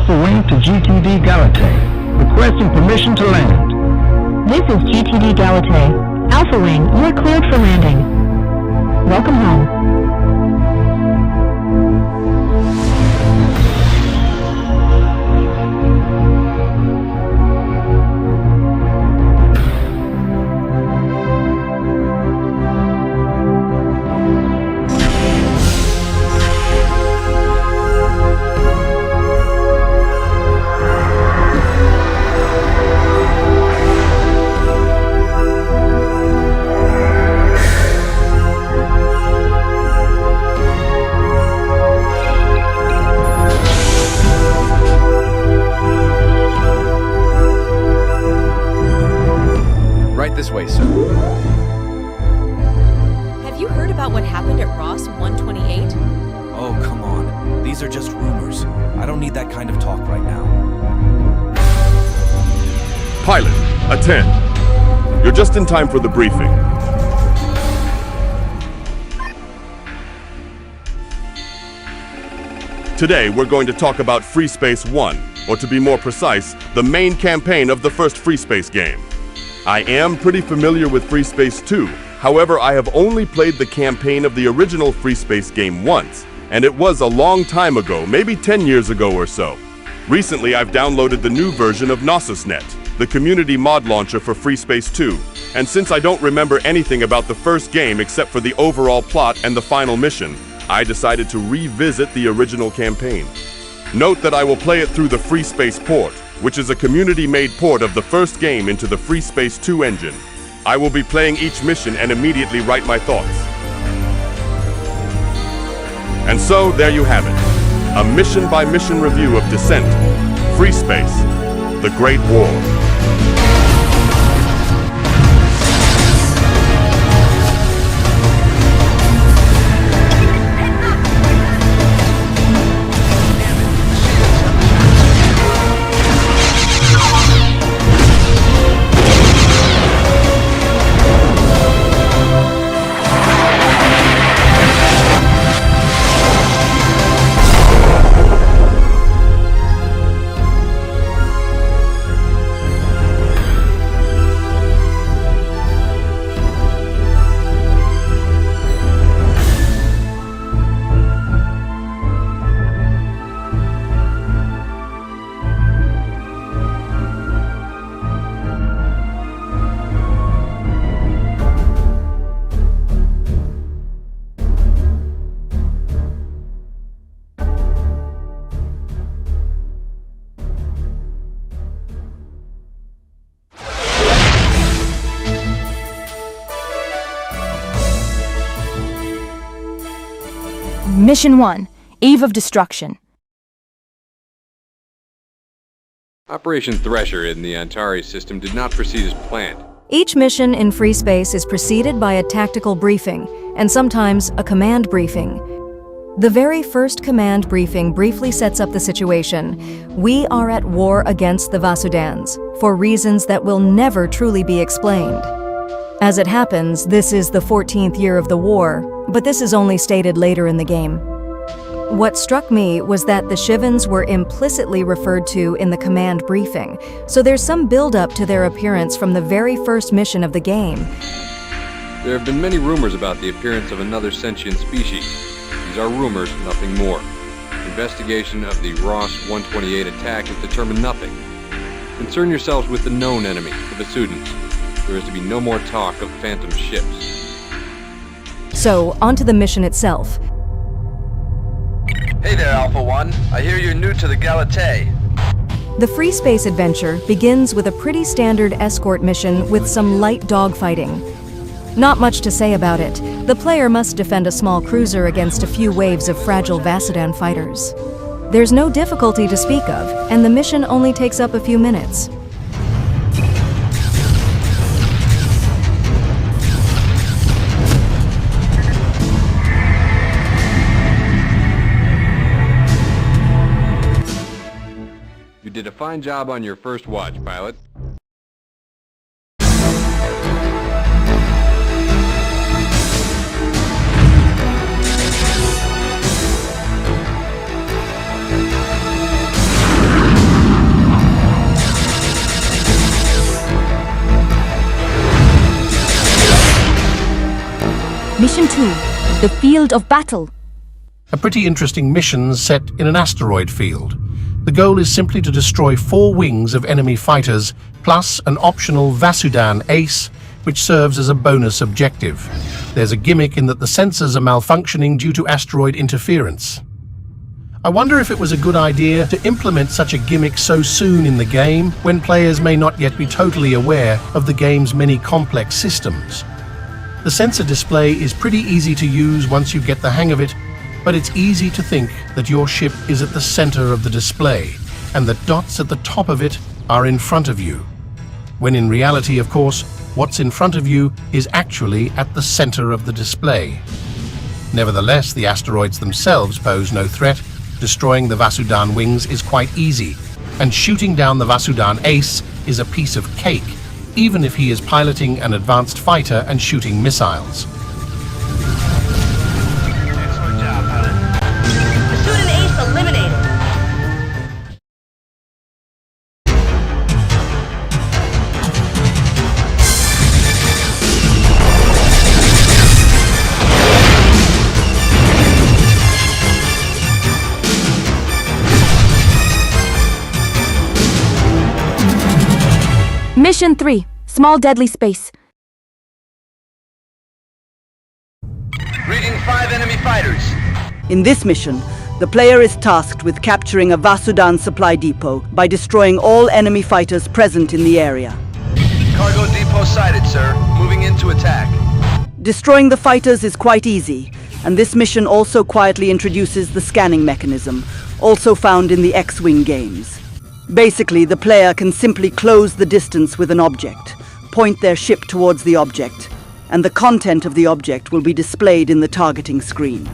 Alpha Wing to GTD Galate. Requesting permission to land. This is GTD Galate. Alpha Wing, you are cleared for landing. Welcome home. This way, sir. Have you heard about what happened at Ross 128? Oh, come on. These are just rumors. I don't need that kind of talk right now. Pilot, attend. You're just in time for the briefing. Today, we're going to talk about FreeSpace 1, or to be more precise, the main campaign of the first FreeSpace game. I am pretty familiar with FreeSpace 2, however I have only played the campaign of the original FreeSpace game once, and it was a long time ago, maybe 10 years ago or so. Recently I've downloaded the new version of NososNet, the community mod launcher for FreeSpace 2, and since I don't remember anything about the first game except for the overall plot and the final mission, I decided to revisit the original campaign. Note that I will play it through the FreeSpace port, which is a community-made port of the first game into the FreeSpace 2 engine. I will be playing each mission and immediately write my thoughts. And so, there you have it. A mission-by-mission review of Descent, FreeSpace, The Great War. Mission 1, Eve of Destruction. Operation Thresher in the Antares system did not proceed as planned. Each mission in FreeSpace is preceded by a tactical briefing, and sometimes a command briefing. The very first command briefing briefly sets up the situation. We are at war against the Vasudans, for reasons that will never truly be explained. As it happens, this is the 14th year of the war, but this is only stated later in the game. What struck me was that the Shivans were implicitly referred to in the command briefing, so there's some build-up to their appearance from the very first mission of the game. There have been many rumors about the appearance of another sentient species. These are rumors, nothing more. Investigation of the Ross 128 attack has determined nothing. Concern yourselves with the known enemy, the Vasudans. There is to be no more talk of phantom ships. So, onto the mission itself. Hey there, Alpha One. I hear you're new to the Galate. The FreeSpace adventure begins with a pretty standard escort mission with some light dogfighting. Not much to say about it. The player must defend a small cruiser against a few waves of fragile Vasudan fighters. There's no difficulty to speak of, and the mission only takes up a few minutes. You did a fine job on your first watch, pilot. Mission 2, the Field of Battle. A pretty interesting mission set in an asteroid field. The goal is simply to destroy 4 wings of enemy fighters, plus an optional Vasudan ace, which serves as a bonus objective. There's a gimmick in that the sensors are malfunctioning due to asteroid interference. I wonder if it was a good idea to implement such a gimmick so soon in the game, when players may not yet be totally aware of the game's many complex systems. The sensor display is pretty easy to use once you get the hang of it, but it's easy to think that your ship is at the center of the display, and the dots at the top of it are in front of you. When in reality, of course, what's in front of you is actually at the center of the display. Nevertheless, the asteroids themselves pose no threat. Destroying the Vasudan wings is quite easy, and shooting down the Vasudan ace is a piece of cake, even if he is piloting an advanced fighter and shooting missiles. Excellent job, pilot. Student Ace eliminated. Mission 3, Small Deadly Space. Reading 5 enemy fighters. In this mission, the player is tasked with capturing a Vasudan supply depot by destroying all enemy fighters present in the area. Cargo depot sighted, sir. Moving in to attack. Destroying the fighters is quite easy, and this mission also quietly introduces the scanning mechanism, also found in the X-Wing games. Basically, the player can simply close the distance with an object, point their ship towards the object, and the content of the object will be displayed in the targeting screen.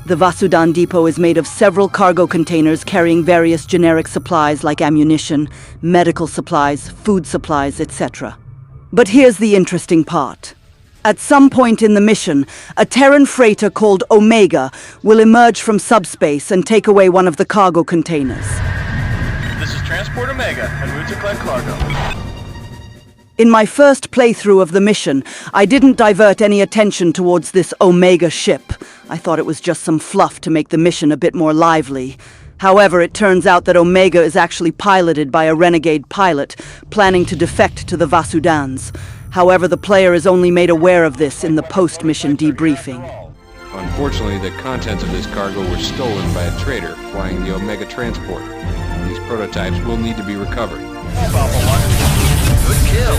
The Vasudan depot is made of several cargo containers carrying various generic supplies like ammunition, medical supplies, food supplies, etc. But here's the interesting part. At some point in the mission, a Terran freighter called Omega will emerge from subspace and take away one of the cargo containers. This is Transport Omega, en route to collect cargo. In my first playthrough of the mission, I didn't divert any attention towards this Omega ship. I thought it was just some fluff to make the mission a bit more lively. However, it turns out that Omega is actually piloted by a renegade pilot, planning to defect to the Vasudans. However, the player is only made aware of this in the post-mission debriefing. Unfortunately, the contents of this cargo were stolen by a trader flying the Omega transport. These prototypes will need to be recovered. Good kill.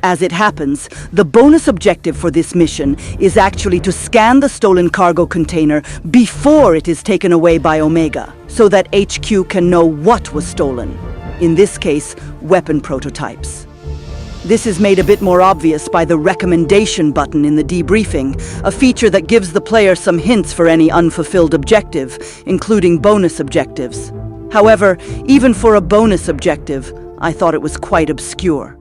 As it happens, the bonus objective for this mission is actually to scan the stolen cargo container before it is taken away by Omega, so that HQ can know what was stolen. In this case, weapon prototypes. This is made a bit more obvious by the recommendation button in the debriefing, a feature that gives the player some hints for any unfulfilled objective, including bonus objectives. However, even for a bonus objective, I thought it was quite obscure.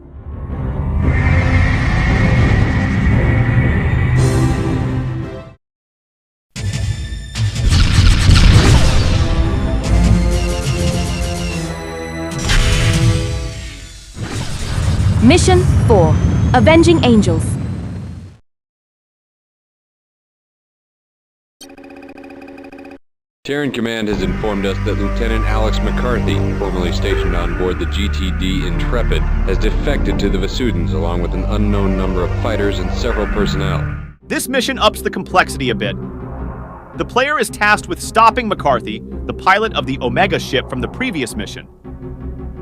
Mission 4, Avenging Angels. Terran Command has informed us that Lieutenant Alex McCarthy, formerly stationed on board the GTD Intrepid, has defected to the Vasudans along with an unknown number of fighters and several personnel. This mission ups the complexity a bit. The player is tasked with stopping McCarthy, the pilot of the Omega ship from the previous mission.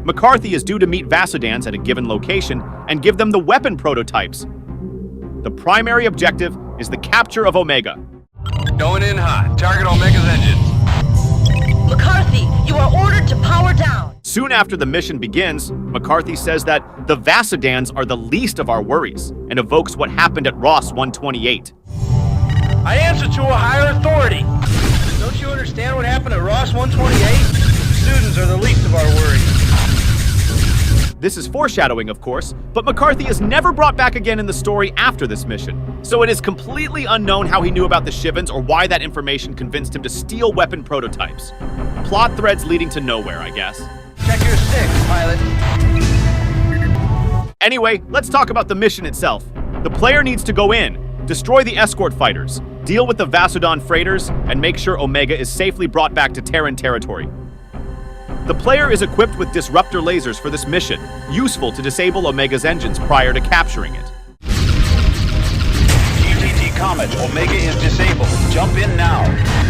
McCarthy is due to meet Vasudans at a given location and give them the weapon prototypes. The primary objective is the capture of Omega. Going in hot. Target Omega's engines. McCarthy, you are ordered to power down. Soon after the mission begins, McCarthy says that the Vasudans are the least of our worries and evokes what happened at Ross 128. I answer to a higher authority. Don't you understand what happened at Ross 128? Students are the least of our worries. This is foreshadowing, of course, but McCarthy is never brought back again in the story after this mission. So it is completely unknown how he knew about the Shivans or why that information convinced him to steal weapon prototypes. Plot threads leading to nowhere, I guess. Check your sticks, pilot. Anyway, let's talk about the mission itself. The player needs to go in, Destroy the escort fighters, deal with the Vasudon freighters, and make sure Omega is safely brought back to Terran territory. The player is equipped with disruptor lasers for this mission, useful to disable Omega's engines prior to capturing it. GTT Comet, Omega is disabled. Jump in now.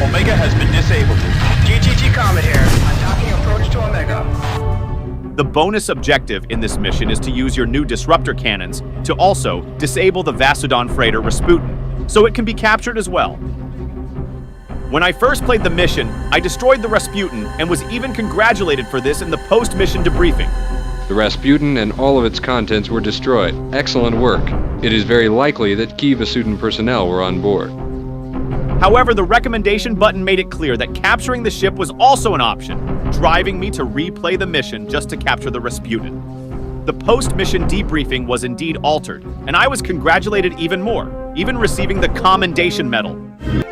Omega has been disabled. GTT Comet here. Attacking approach to Omega. The bonus objective in this mission is to use your new disruptor cannons to also disable the Vasudon freighter Rasputin, so it can be captured as well. When I first played the mission, I destroyed the Rasputin and was even congratulated for this in the post-mission debriefing. The Rasputin and all of its contents were destroyed. Excellent work. It is very likely that key Vasudan personnel were on board. However, the recommendation button made it clear that capturing the ship was also an option, driving me to replay the mission just to capture the Rasputin. The post-mission debriefing was indeed altered, and I was congratulated even more, even receiving the Commendation Medal.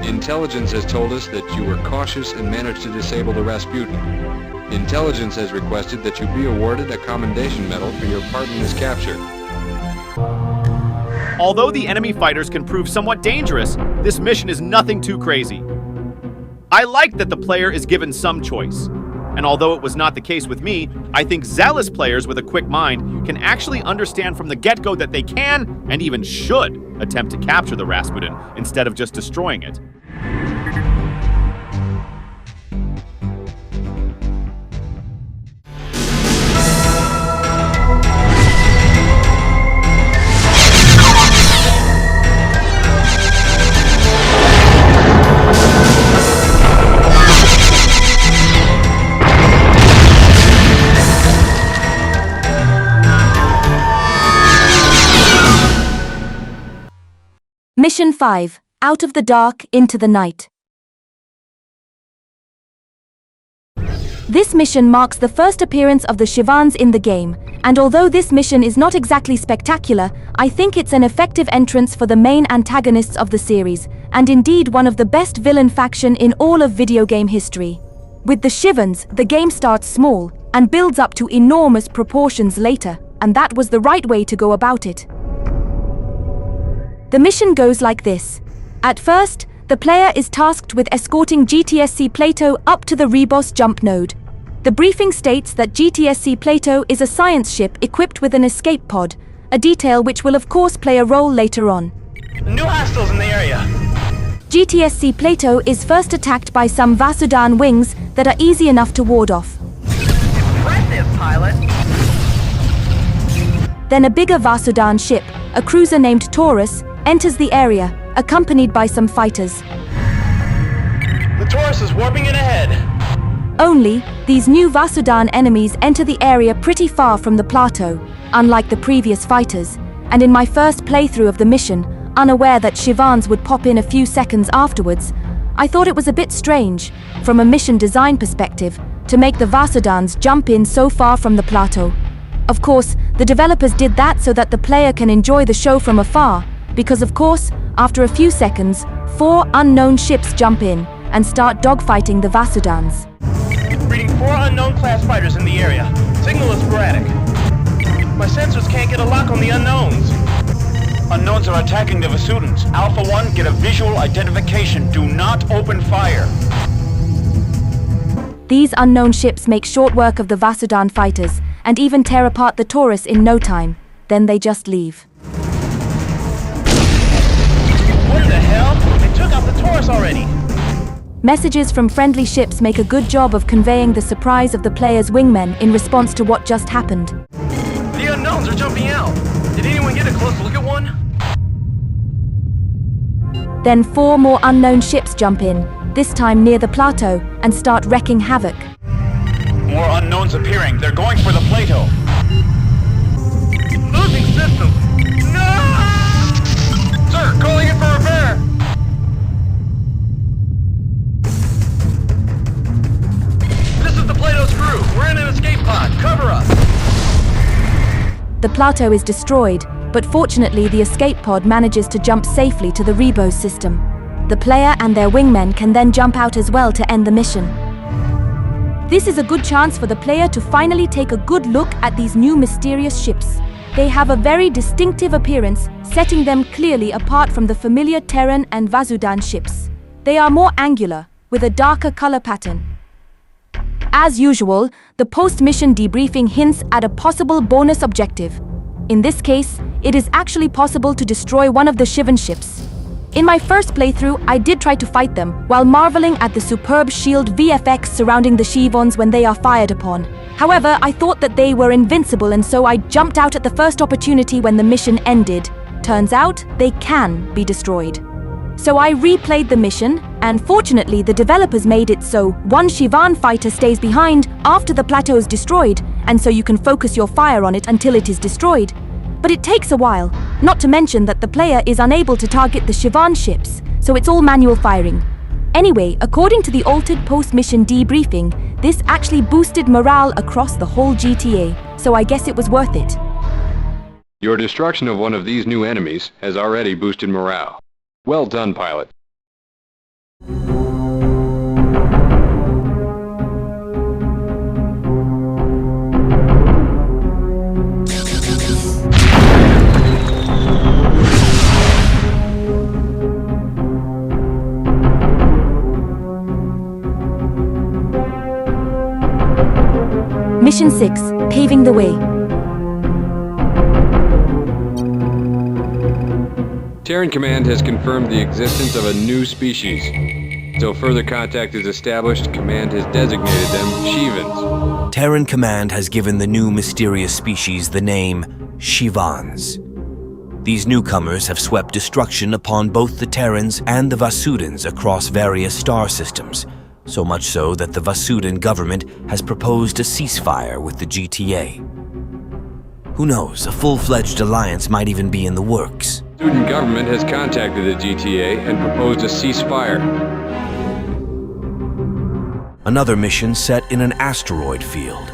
Intelligence has told us that you were cautious and managed to disable the Rasputin. Intelligence has requested that you be awarded a Commendation Medal for your part in this capture. Although the enemy fighters can prove somewhat dangerous, this mission is nothing too crazy. I like that the player is given some choice. And although it was not the case with me, I think zealous players with a quick mind can actually understand from the get-go that they can, and even should, attempt to capture the Rasputin instead of just destroying it. Mission 5, Out of the Dark into the Night. This mission marks the first appearance of the Shivans in the game, and although this mission is not exactly spectacular, I think it's an effective entrance for the main antagonists of the series, and indeed one of the best villain faction in all of video game history. With the Shivans, the game starts small, and builds up to enormous proportions later, and that was the right way to go about it. The mission goes like this. At first, the player is tasked with escorting GTSC Plato up to the Rebos jump node. The briefing states that GTSC Plato is a science ship equipped with an escape pod, a detail which will of course play a role later on. New hostiles in the area. GTSC Plato is first attacked by some Vasudan wings that are easy enough to ward off. Impressive, pilot. Then a bigger Vasudan ship, a cruiser named Taurus, enters the area, accompanied by some fighters. The Taurus is warping in ahead. Only, these new Vasudan enemies enter the area pretty far from the plateau, unlike the previous fighters, and in my first playthrough of the mission, unaware that Shivans would pop in a few seconds afterwards, I thought it was a bit strange, from a mission design perspective, to make the Vasudans jump in so far from the plateau. Of course, the developers did that so that the player can enjoy the show from afar, because of course, after a few seconds, 4 unknown ships jump in and start dogfighting the Vasudans. Reading 4 unknown class fighters in the area. Signal is sporadic. My sensors can't get a lock on the unknowns. Unknowns are attacking the Vasudans. Alpha 1, get a visual identification. Do not open fire. These unknown ships make short work of the Vasudan fighters and even tear apart the Taurus in no time. Then they just leave. What the hell? They took out the Taurus already. Messages from friendly ships make a good job of conveying the surprise of the player's wingmen in response to what just happened. The unknowns are jumping out. Did anyone get a close look at one? Then 4 more unknown ships jump in, this time near the plateau, and start wreaking havoc. More unknowns appearing. They're going for the Plato. Losing system. No! Sir, calling in for repair. This is the Plato's crew. We're in an escape pod. Cover us. The plateau is destroyed, but fortunately the escape pod manages to jump safely to the Rebos system. The player and their wingmen can then jump out as well to end the mission. This is a good chance for the player to finally take a good look at these new mysterious ships. They have a very distinctive appearance, setting them clearly apart from the familiar Terran and Vasudan ships. They are more angular, with a darker color pattern. As usual, the post-mission debriefing hints at a possible bonus objective. In this case, it is actually possible to destroy one of the Shivan ships. In my first playthrough, I did try to fight them, while marveling at the superb shield VFX surrounding the Shivans when they are fired upon. However, I thought that they were invincible, and so I jumped out at the first opportunity when the mission ended. Turns out, they can be destroyed. So I replayed the mission, and fortunately the developers made it so one Shivan fighter stays behind after the plateau is destroyed, and so you can focus your fire on it until it is destroyed. But it takes a while, not to mention that the player is unable to target the Shivan ships, so it's all manual firing. Anyway, according to the altered post-mission debriefing, this actually boosted morale across the whole GTA, so I guess it was worth it. Your destruction of one of these new enemies has already boosted morale. Well done, pilot. Mission 6, Paving the Way. Terran Command has confirmed the existence of a new species. Until further contact is established, Command has designated them Shivans. Terran Command has given the new mysterious species the name Shivans. These newcomers have swept destruction upon both the Terrans and the Vasudans across various star systems, so much so that the Vasudan government has proposed a ceasefire with the GTA. Who knows, a full-fledged alliance might even be in the works. The Vasudan government has contacted the GTA and proposed a ceasefire. Another mission set in an asteroid field.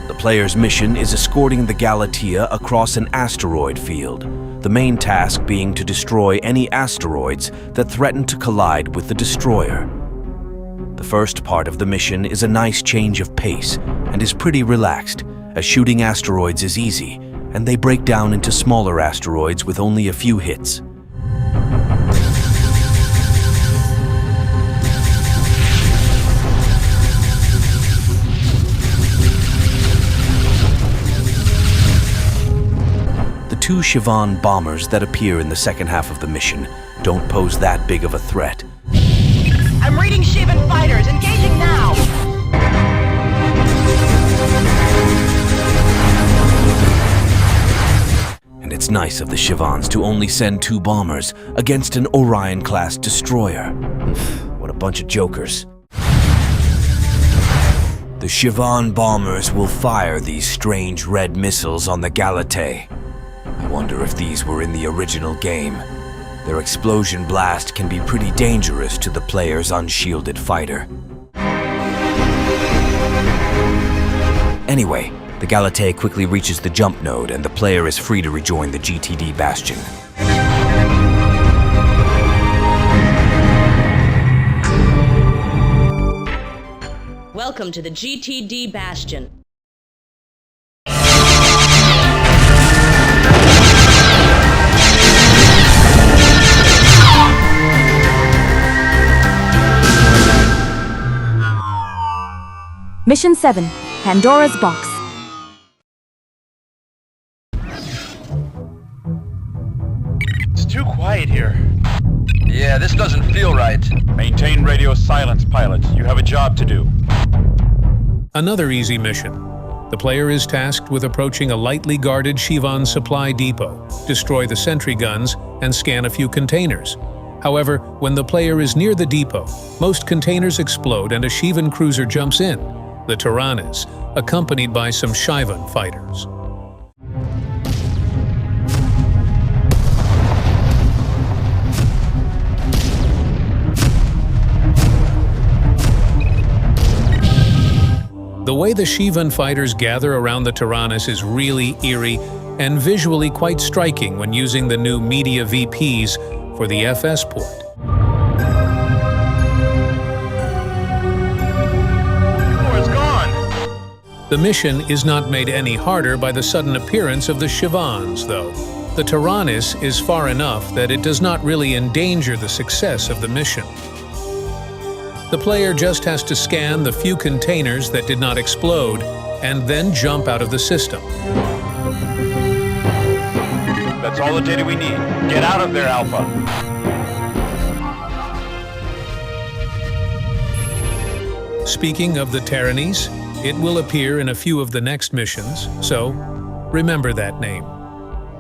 The player's mission is escorting the Galatea across an asteroid field, the main task being to destroy any asteroids that threaten to collide with the destroyer. The first part of the mission is a nice change of pace and is pretty relaxed, as shooting asteroids is easy, and they break down into smaller asteroids with only a few hits. The two Shivan bombers that appear in the second half of the mission don't pose that big of a threat. I'm reading Shivan fighters. Engaging now! And it's nice of the Shivans to only send 2 bombers against an Orion-class destroyer. What a bunch of jokers. The Shivan bombers will fire these strange red missiles on the Galatea. I wonder if these were in the original game. Their explosion blast can be pretty dangerous to the player's unshielded fighter. Anyway, the Galatea quickly reaches the jump node and the player is free to rejoin the GTD Bastion. Welcome to the GTD Bastion. Mission 7, Pandoras Box. It's too quiet here. Yeah, this doesn't feel right. Maintain radio silence, pilot. You have a job to do. Another easy mission. The player is tasked with approaching a lightly guarded Shivan supply depot, destroy the sentry guns, and scan a few containers. However, when the player is near the depot, most containers explode and a Shivan cruiser jumps in, the Tyrannus, accompanied by some Shivan fighters. The way the Shivan fighters gather around the Tyrannus is really eerie and visually quite striking when using the new Media VPs for the FS port. The mission is not made any harder by the sudden appearance of the Shivans, though. The Tyrannus is far enough that it does not really endanger the success of the mission. The player just has to scan the few containers that did not explode and then jump out of the system. That's all the data we need. Get out of there, Alpha. Speaking of the Tyrannies, it will appear in a few of the next missions, so remember that name.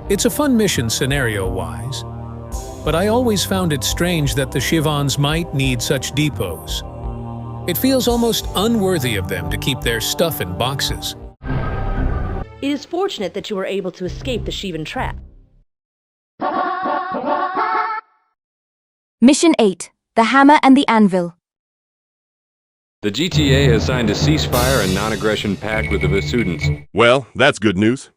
It's a fun mission scenario-wise, but I always found it strange that the Shivans might need such depots. It feels almost unworthy of them to keep their stuff in boxes. It is fortunate that you were able to escape the Shivan trap. Mission 8, The Hammer and the Anvil. The GTA has signed a ceasefire and non-aggression pact with the Vasudans. Well, that's good news.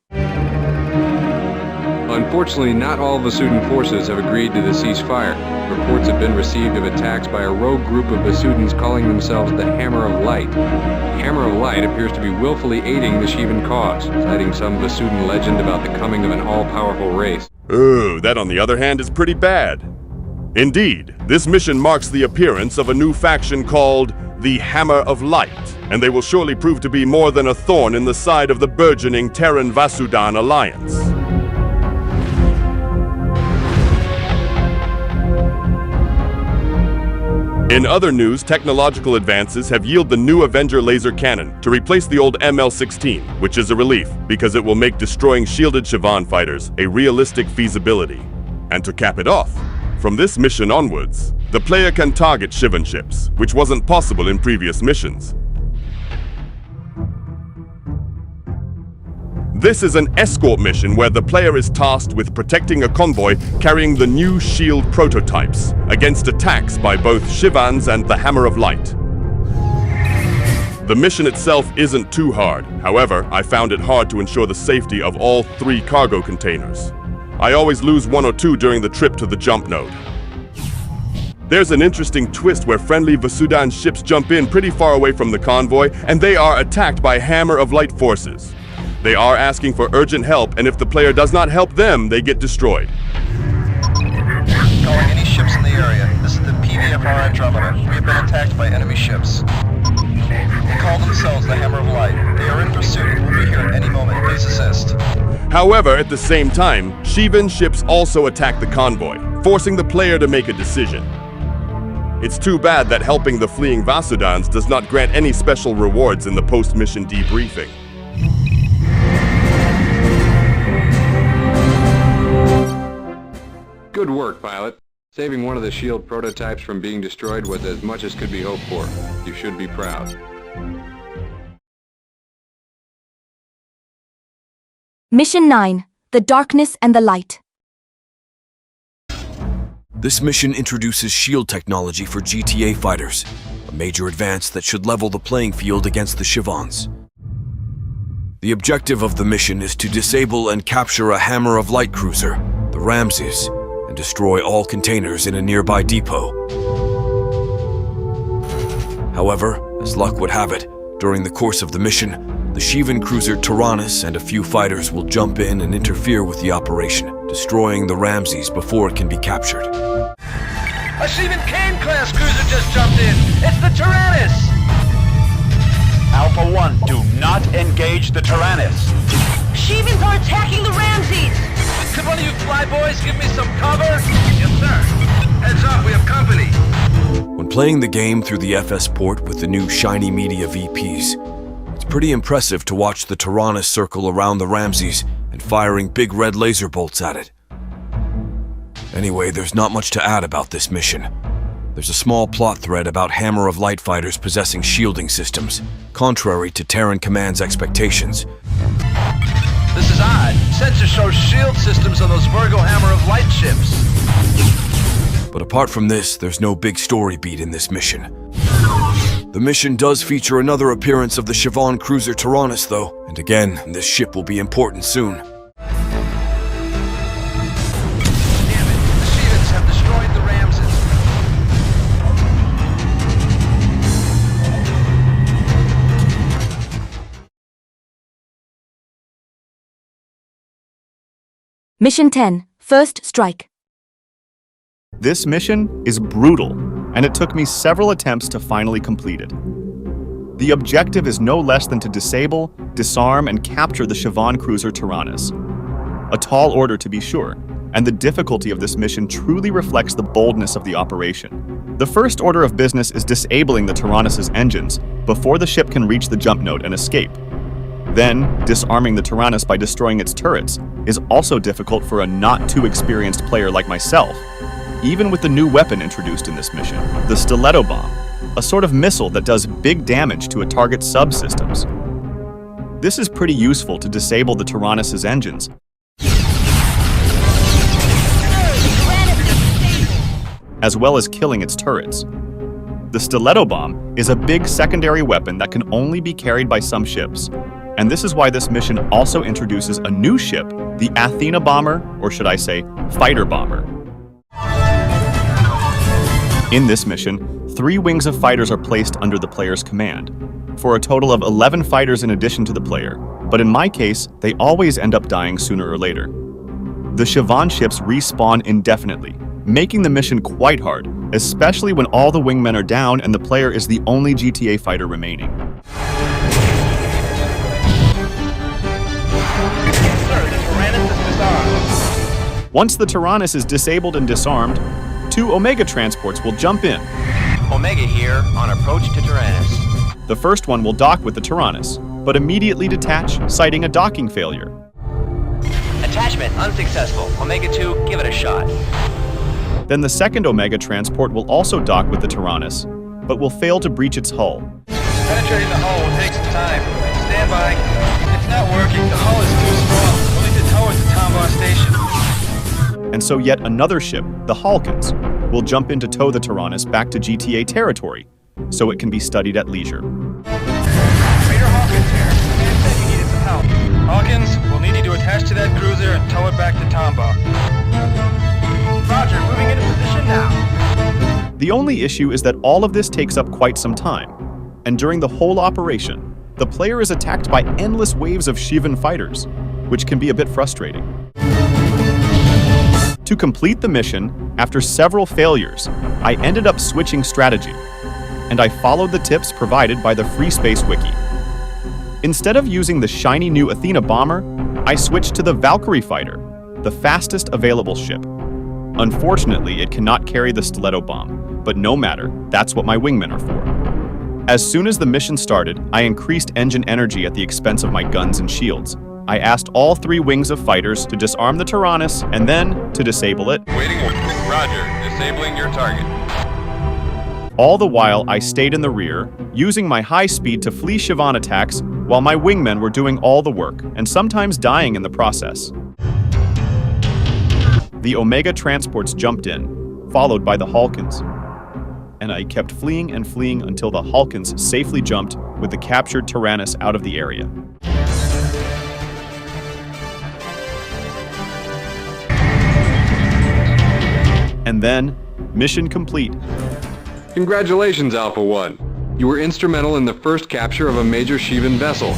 Unfortunately, not all Vasudan forces have agreed to the ceasefire. Reports have been received of attacks by a rogue group of Vasudans calling themselves the Hammer of Light. The Hammer of Light appears to be willfully aiding the Shivan cause, citing some Vasudan legend about the coming of an all-powerful race. Ooh, that on the other hand is pretty bad. Indeed, this mission marks the appearance of a new faction called the Hammer of Light, and they will surely prove to be more than a thorn in the side of the burgeoning Terran-Vasudan alliance. In other news, technological advances have yielded the new Avenger laser cannon to replace the old ML-16, which is a relief because it will make destroying shielded Shivan fighters a realistic feasibility. And to cap it off, from this mission onwards, the player can target Shivan ships, which wasn't possible in previous missions. This is an escort mission where the player is tasked with protecting a convoy carrying the new shield prototypes against attacks by both Shivans and the Hammer of Light. The mission itself isn't too hard. However, I found it hard to ensure the safety of all 3 cargo containers. I always lose 1 or 2 during the trip to the jump node. There's an interesting twist where friendly Vasudan ships jump in pretty far away from the convoy, and they are attacked by Hammer of Light forces. They are asking for urgent help, and if the player does not help them, they get destroyed. Calling any ships in the area. This is the PVFR Andromeda. We have been attacked by enemy ships. They call themselves the Hammer of Light. They are in pursuit and will be here at any moment. Please assist. However, at the same time, Shivan ships also attack the convoy, forcing the player to make a decision. It's too bad that helping the fleeing Vasudans does not grant any special rewards in the post-mission debriefing. Good work, pilot. Saving one of the shield prototypes from being destroyed was as much as could be hoped for. You should be proud. Mission 9, The Darkness and the Light. This mission introduces shield technology for GTA fighters, a major advance that should level the playing field against the Shivans. The objective of the mission is to disable and capture a Hammer of Light cruiser, the Ramses, and destroy all containers in a nearby depot. However, as luck would have it, during the course of the mission, the Shivan cruiser Tyrannus and a few fighters will jump in and interfere with the operation, destroying the Ramses before it can be captured. A Shivan Kane-class cruiser just jumped in! It's the Tyrannus! Alpha 1, do not engage the Tyrannus. Shivans are attacking the Ramses! Could one of you flyboys give me some cover? Yes, sir. Heads up, we have company. When playing the game through the FS port with the new shiny media VPs, it's pretty impressive to watch the Tyrannus circle around the Ramses and firing big red laser bolts at it. Anyway, there's not much to add about this mission. There's a small plot thread about Hammer of Light fighters possessing shielding systems, contrary to Terran Command's expectations. This is odd. Sensors show shield systems on those Virgo Hammer of Light ships. But apart from this, there's no big story beat in this mission. The mission does feature another appearance of the Shivan cruiser Tyrannus, though, and again, this ship will be important soon. Mission 10, First Strike. This mission is brutal, and it took me several attempts to finally complete it. The objective is no less than to disable, disarm, and capture the Shivan cruiser Tyrannus. A tall order to be sure, and the difficulty of this mission truly reflects the boldness of the operation. The first order of business is disabling the Tyrannus's engines before the ship can reach the jump node and escape. Then, disarming the Tyrannus by destroying its turrets is also difficult for a not too experienced player like myself, even with the new weapon introduced in this mission, the stiletto bomb, a sort of missile that does big damage to a target's subsystems. This is pretty useful to disable the Tyrannus's engines, as well as killing its turrets. The stiletto bomb is a big secondary weapon that can only be carried by some ships, and this is why this mission also introduces a new ship, the Athena bomber, or should I say, fighter bomber. In this mission, 3 wings of fighters are placed under the player's command, for a total of 11 fighters in addition to the player, but in my case, they always end up dying sooner or later. The Shivan ships respawn indefinitely, making the mission quite hard, especially when all the wingmen are down and the player is the only GTA fighter remaining. Sir, the Tyrannus is disarmed. Once the Tyrannus is disabled and disarmed, 2 Omega transports will jump in. Omega here, on approach to Tyrannus. The first one will dock with the Tyrannus, but immediately detach, citing a docking failure. Attachment unsuccessful. Omega 2, give it a shot. Then the second Omega transport will also dock with the Tyrannus, but will fail to breach its hull. Penetrating the hull will take some time. Stand by. It's not working. The hull is too strong. We'll need to tow it to Pandoras Station. And so yet another ship, the Halkans, will jump in to tow the Tyrannus back to GTA territory, so it can be studied at leisure. Raider Hawkins here. Man said you needed some help. Hawkins, we'll need you to attach to that cruiser and tow it back to Tomba. Roger, moving into position now. The only issue is that all of this takes up quite some time, and during the whole operation, the player is attacked by endless waves of Shivan fighters, which can be a bit frustrating. To complete the mission, after several failures, I ended up switching strategy, and I followed the tips provided by the FreeSpace wiki. Instead of using the shiny new Athena bomber, I switched to the Valkyrie fighter, the fastest available ship. Unfortunately, it cannot carry the stiletto bomb, but no matter, that's what my wingmen are for. As soon as the mission started, I increased engine energy at the expense of my guns and shields. I asked all 3 wings of fighters to disarm the Tyrannus and then to disable it. Waiting orders. Roger. Disabling your target. All the while, I stayed in the rear, using my high speed to flee Shivan attacks while my wingmen were doing all the work, and sometimes dying in the process. The Omega transports jumped in, followed by the Halkans. And I kept fleeing and fleeing until the Halkans safely jumped with the captured Tyrannus out of the area. And then, mission complete. Congratulations, Alpha 1. You were instrumental in the first capture of a major Shivan vessel.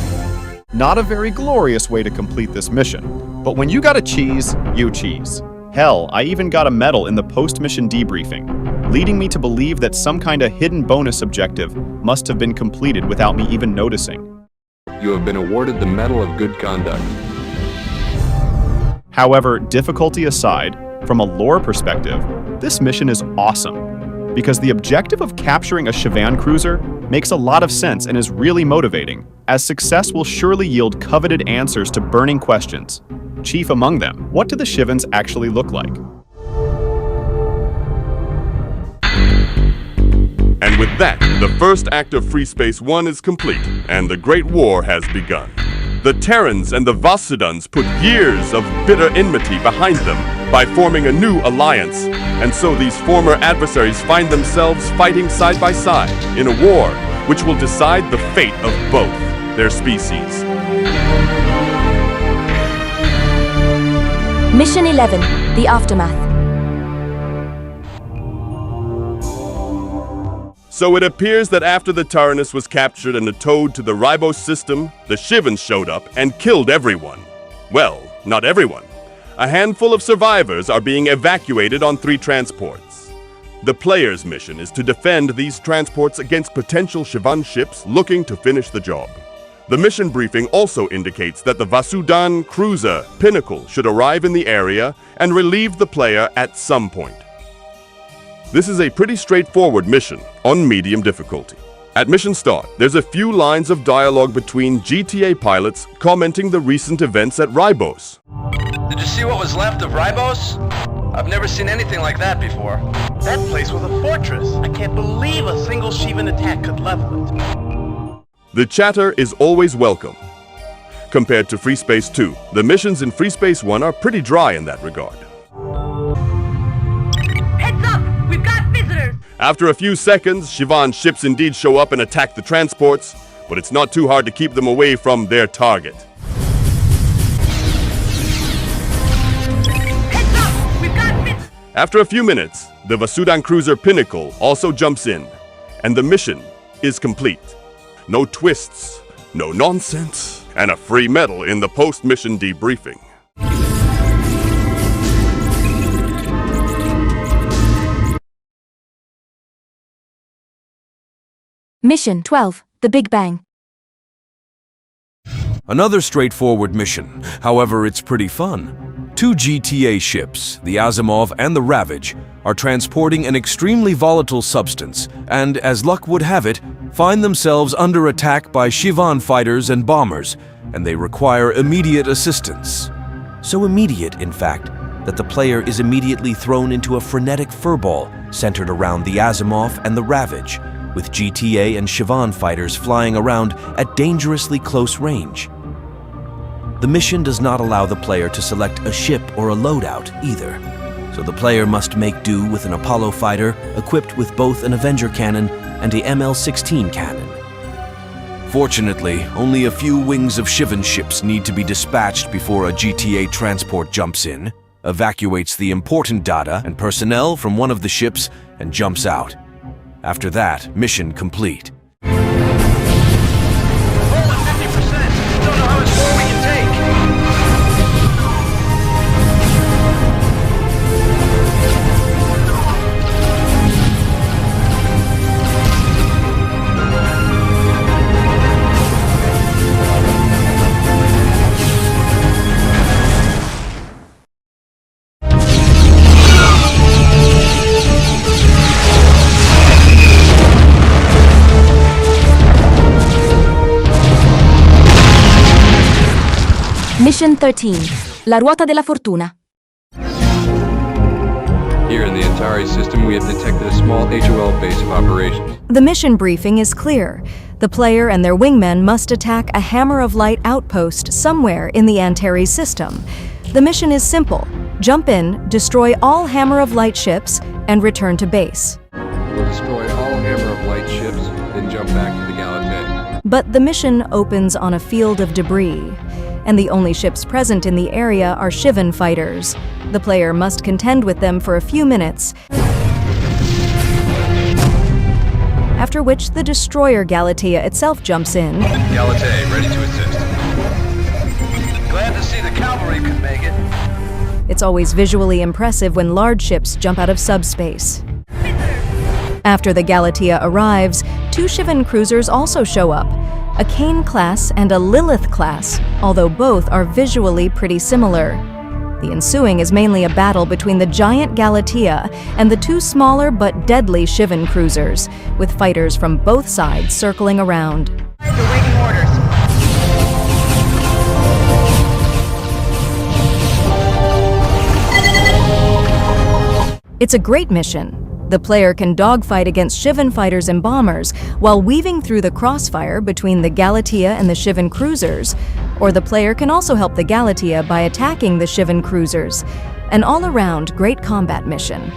Not a very glorious way to complete this mission, but when you gotta cheese, you cheese. Hell, I even got a medal in the post-mission debriefing, leading me to believe that some kind of hidden bonus objective must have been completed without me even noticing. You have been awarded the Medal of Good Conduct. However, difficulty aside, from a lore perspective, this mission is awesome, because the objective of capturing a Shivan cruiser makes a lot of sense and is really motivating, as success will surely yield coveted answers to burning questions. Chief among them, what do the Shivans actually look like? And with that, the first act of FreeSpace 1 is complete, and the Great War has begun. The Terrans and the Vasudans put years of bitter enmity behind them by forming a new alliance, and so these former adversaries find themselves fighting side by side in a war which will decide the fate of both their species. Mission 11, The Aftermath. So it appears that after the Tyrannus was captured and towed to the Ribos system, the Shivans showed up and killed everyone. Well, not everyone. A handful of survivors are being evacuated on 3 transports. The player's mission is to defend these transports against potential Shivan ships looking to finish the job. The mission briefing also indicates that the Vasudan cruiser Pinnacle should arrive in the area and relieve the player at some point. This is a pretty straightforward mission on medium difficulty. At mission start, there's a few lines of dialogue between GTA pilots commenting the recent events at Ribos. Did you see what was left of Ribos? I've never seen anything like that before. That place was a fortress. I can't believe a single Shivan attack could level it. The chatter is always welcome. Compared to FreeSpace 2, the missions in FreeSpace 1 are pretty dry in that regard. Heads up! We've got visitors! After a few seconds, Shivan ships indeed show up and attack the transports, but it's not too hard to keep them away from their target. Heads up! We've got visitors! After a few minutes, the Vasudan cruiser Pinnacle also jumps in, and the mission is complete. No twists, no nonsense, and a free medal in the post-mission debriefing. Mission 12, The Big Bang. Another straightforward mission, however it's pretty fun. 2 GTA ships, the Asimov and the Ravage, are transporting an extremely volatile substance and, as luck would have it, find themselves under attack by Shivan fighters and bombers, and they require immediate assistance. So immediate, in fact, that the player is immediately thrown into a frenetic furball centered around the Asimov and the Ravage, with GTA and Shivan fighters flying around at dangerously close range. The mission does not allow the player to select a ship or a loadout either, so the player must make do with an Apollo fighter equipped with both an Avenger cannon and a ML-16 cannon. Fortunately, only a few wings of Shivan ships need to be dispatched before a GTA transport jumps in, evacuates the important data and personnel from one of the ships, and jumps out. After that, mission complete. Roll at 50%. Don't know how much more we can take. Mission 13, La Ruota della Fortuna. Here in the Atari system, we have detected a small HOL base of operations. The mission briefing is clear. The player and their wingmen must attack a Hammer of Light outpost somewhere in the Antares system. The mission is simple. Jump in, destroy all Hammer of Light ships, and return to base. We'll destroy all Hammer of Light ships, then jump back to the Galatea. But the mission opens on a field of debris, and the only ships present in the area are Shivan fighters. The player must contend with them for a few minutes, after which the destroyer Galatea itself jumps in. Galatea, ready to assist. Glad to see the cavalry could make it. It's always visually impressive when large ships jump out of subspace. After the Galatea arrives, 2 Shivan cruisers also show up, a Cain class and a Lilith class, although both are visually pretty similar. The ensuing is mainly a battle between the giant Galatea and the 2 smaller but deadly Shivan cruisers, with fighters from both sides circling around. Awaiting orders. It's a great mission. The player can dogfight against Shivan fighters and bombers while weaving through the crossfire between the Galatea and the Shivan cruisers, or the player can also help the Galatea by attacking the Shivan cruisers. An all-around great combat mission.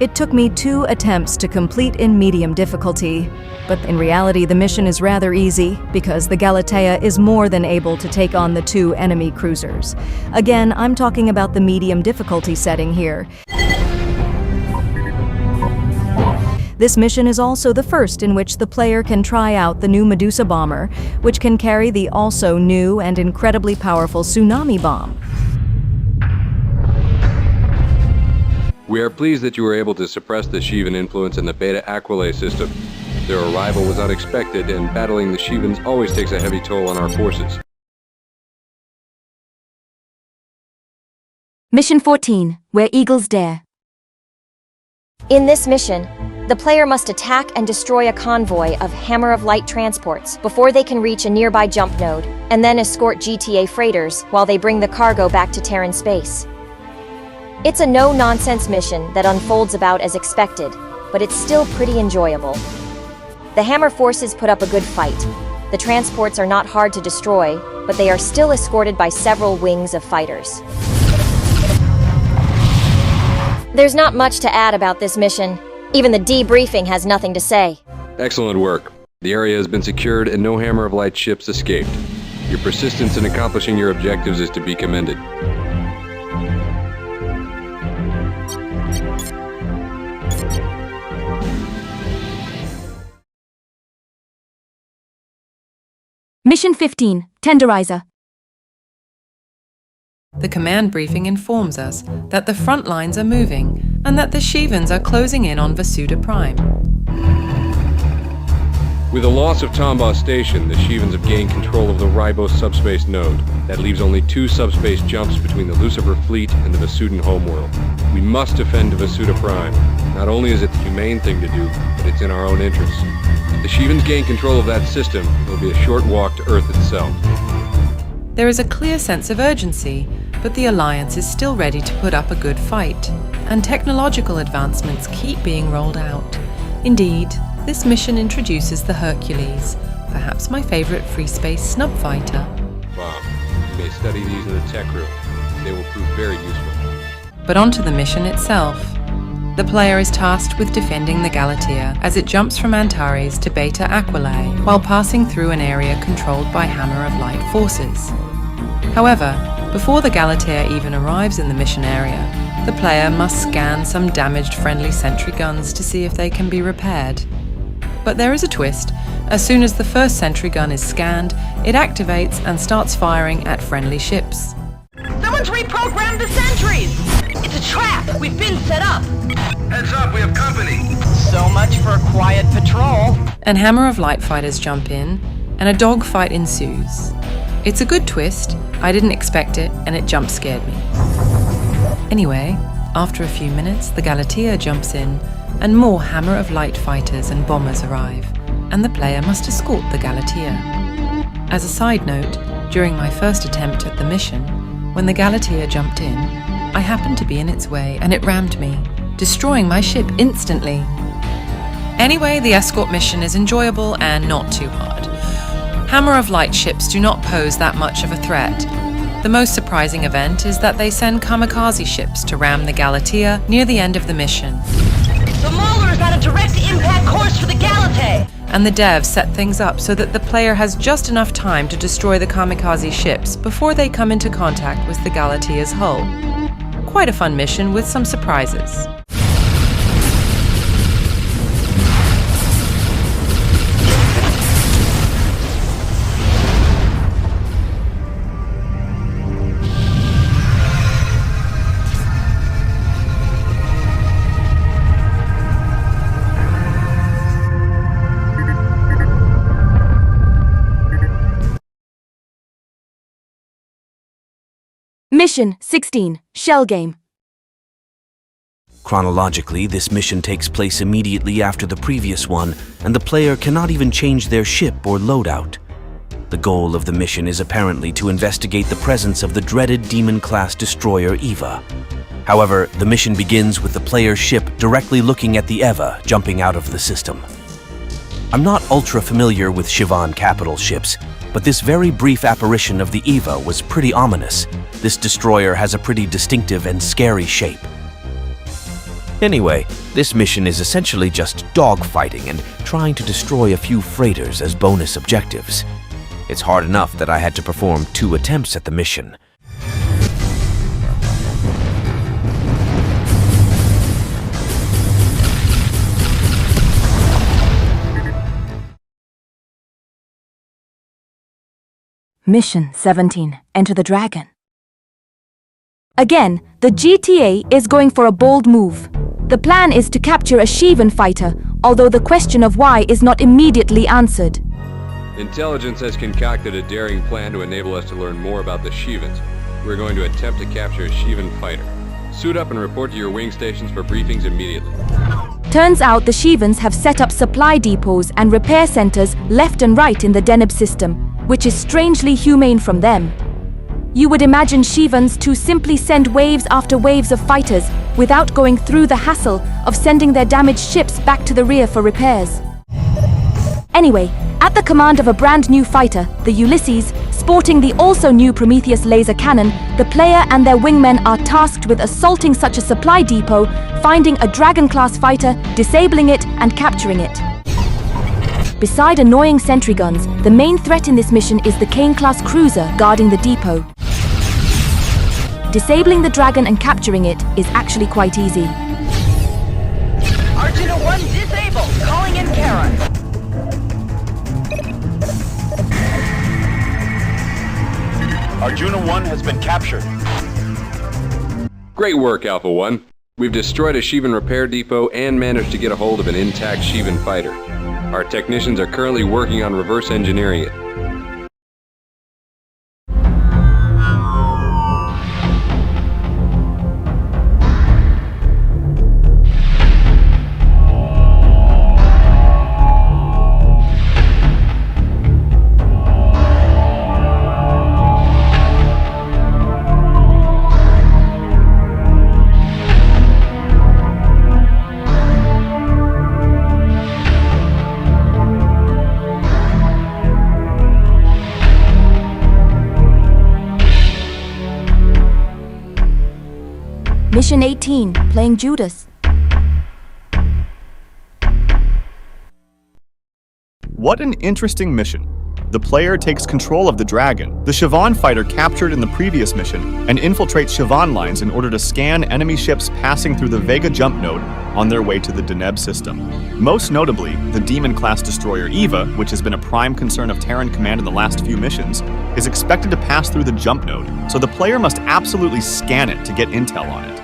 It took me 2 attempts to complete in medium difficulty, but in reality the mission is rather easy because the Galatea is more than able to take on the 2 enemy cruisers. Again, I'm talking about the medium difficulty setting here. This mission is also the first in which the player can try out the new Medusa bomber, which can carry the also new and incredibly powerful tsunami bomb. We are pleased that you were able to suppress the Shivan influence in the Beta Aquila system. Their arrival was unexpected, and battling the Shivans always takes a heavy toll on our forces. Mission 14, Where Eagles Dare. In this mission, the player must attack and destroy a convoy of Hammer of Light transports before they can reach a nearby jump node, and then escort GTA freighters while they bring the cargo back to Terran space. It's a no-nonsense mission that unfolds about as expected, but it's still pretty enjoyable. The Hammer forces put up a good fight. The transports are not hard to destroy, but they are still escorted by several wings of fighters. There's not much to add about this mission. Even the debriefing has nothing to say. Excellent work. The area has been secured and no Hammer of Light ships escaped. Your persistence in accomplishing your objectives is to be commended. Mission 15, Tenderizer. The command briefing informs us that the front lines are moving and that the Shivans are closing in on Vasuda Prime. With the loss of Tombaugh Station, the Shivans have gained control of the Ribos subspace node. That leaves only 2 subspace jumps between the Lucifer fleet and the Vasudan homeworld. We must defend Vasuda Prime. Not only is it the humane thing to do, but it's in our own interests. If the Shivans gain control of that system, it will be a short walk to Earth itself. There is a clear sense of urgency, but the Alliance is still ready to put up a good fight, and technological advancements keep being rolled out. Indeed, this mission introduces the Hercules, perhaps my favorite FreeSpace snub fighter. Wow, you may study these in the tech room. They will prove very useful. But onto the mission itself. The player is tasked with defending the Galatea as it jumps from Antares to Beta Aquilae while passing through an area controlled by Hammer of Light forces. However, before the Galatea even arrives in the mission area, the player must scan some damaged friendly sentry guns to see if they can be repaired. But there is a twist. As soon as the first sentry gun is scanned, it activates and starts firing at friendly ships. Someone's reprogrammed the sentries! It's a trap! We've been set up! Heads up, we have company! So much for a quiet patrol. And Hammer of Light fighters jump in, and a dogfight ensues. It's a good twist. I didn't expect it, and it jump scared me. Anyway, after a few minutes, the Galatea jumps in, and more Hammer of Light fighters and bombers arrive, and the player must escort the Galatea. As a side note, during my first attempt at the mission, when the Galatea jumped in, I happened to be in its way, and it rammed me, destroying my ship instantly. Anyway, the escort mission is enjoyable and not too hard. Hammer of Light ships do not pose that much of a threat. The most surprising event is that they send kamikaze ships to ram the Galatea near the end of the mission. The Mauler is on a direct impact course for the Galatea! And the devs set things up so that the player has just enough time to destroy the kamikaze ships before they come into contact with the Galatea's hull. Quite a fun mission with some surprises. Mission 16, Shell Game. Chronologically, this mission takes place immediately after the previous one, and the player cannot even change their ship or loadout. The goal of the mission is apparently to investigate the presence of the dreaded Demon-class destroyer Eva. However, the mission begins with the player's ship directly looking at the Eva jumping out of the system. I'm not ultra familiar with Shivan capital ships, but this very brief apparition of the Eva was pretty ominous. This destroyer has a pretty distinctive and scary shape. Anyway, this mission is essentially just dogfighting and trying to destroy a few freighters as bonus objectives. It's hard enough that I had to perform 2 attempts at the mission. Mission 17, Enter the Dragon. Again, the GTA is going for a bold move. The plan is to capture a Shivan fighter, although the question of why is not immediately answered. Intelligence has concocted a daring plan to enable us to learn more about the Shivans. We're going to attempt to capture a Shivan fighter. Suit up and report to your wing stations for briefings immediately. Turns out the Shivans have set up supply depots and repair centers left and right in the Deneb system, which is strangely humane from them. You would imagine Shivans to simply send waves after waves of fighters without going through the hassle of sending their damaged ships back to the rear for repairs. Anyway, at the command of a brand new fighter, the Ulysses, sporting the also new Prometheus laser cannon, the player and their wingmen are tasked with assaulting such a supply depot, finding a Dragon-class fighter, disabling it, and capturing it. Beside annoying sentry guns, the main threat in this mission is the Kane-class cruiser guarding the depot. Disabling the Dragon and capturing it is actually quite easy. Arjuna 1 disabled. Calling in Kara. Arjuna 1 has been captured. Great work, Alpha 1. We've destroyed a Shivan repair depot and managed to get a hold of an intact Shivan fighter. Our technicians are currently working on reverse engineering it. Mission 18, playing Judas. What an interesting mission. The player takes control of the Dragon, the Shivan fighter captured in the previous mission, and infiltrates Shivan lines in order to scan enemy ships passing through the Vega jump node on their way to the Deneb system. Most notably, the Demon-class destroyer Eva, which has been a prime concern of Terran Command in the last few missions, is expected to pass through the jump node, so the player must absolutely scan it to get intel on it.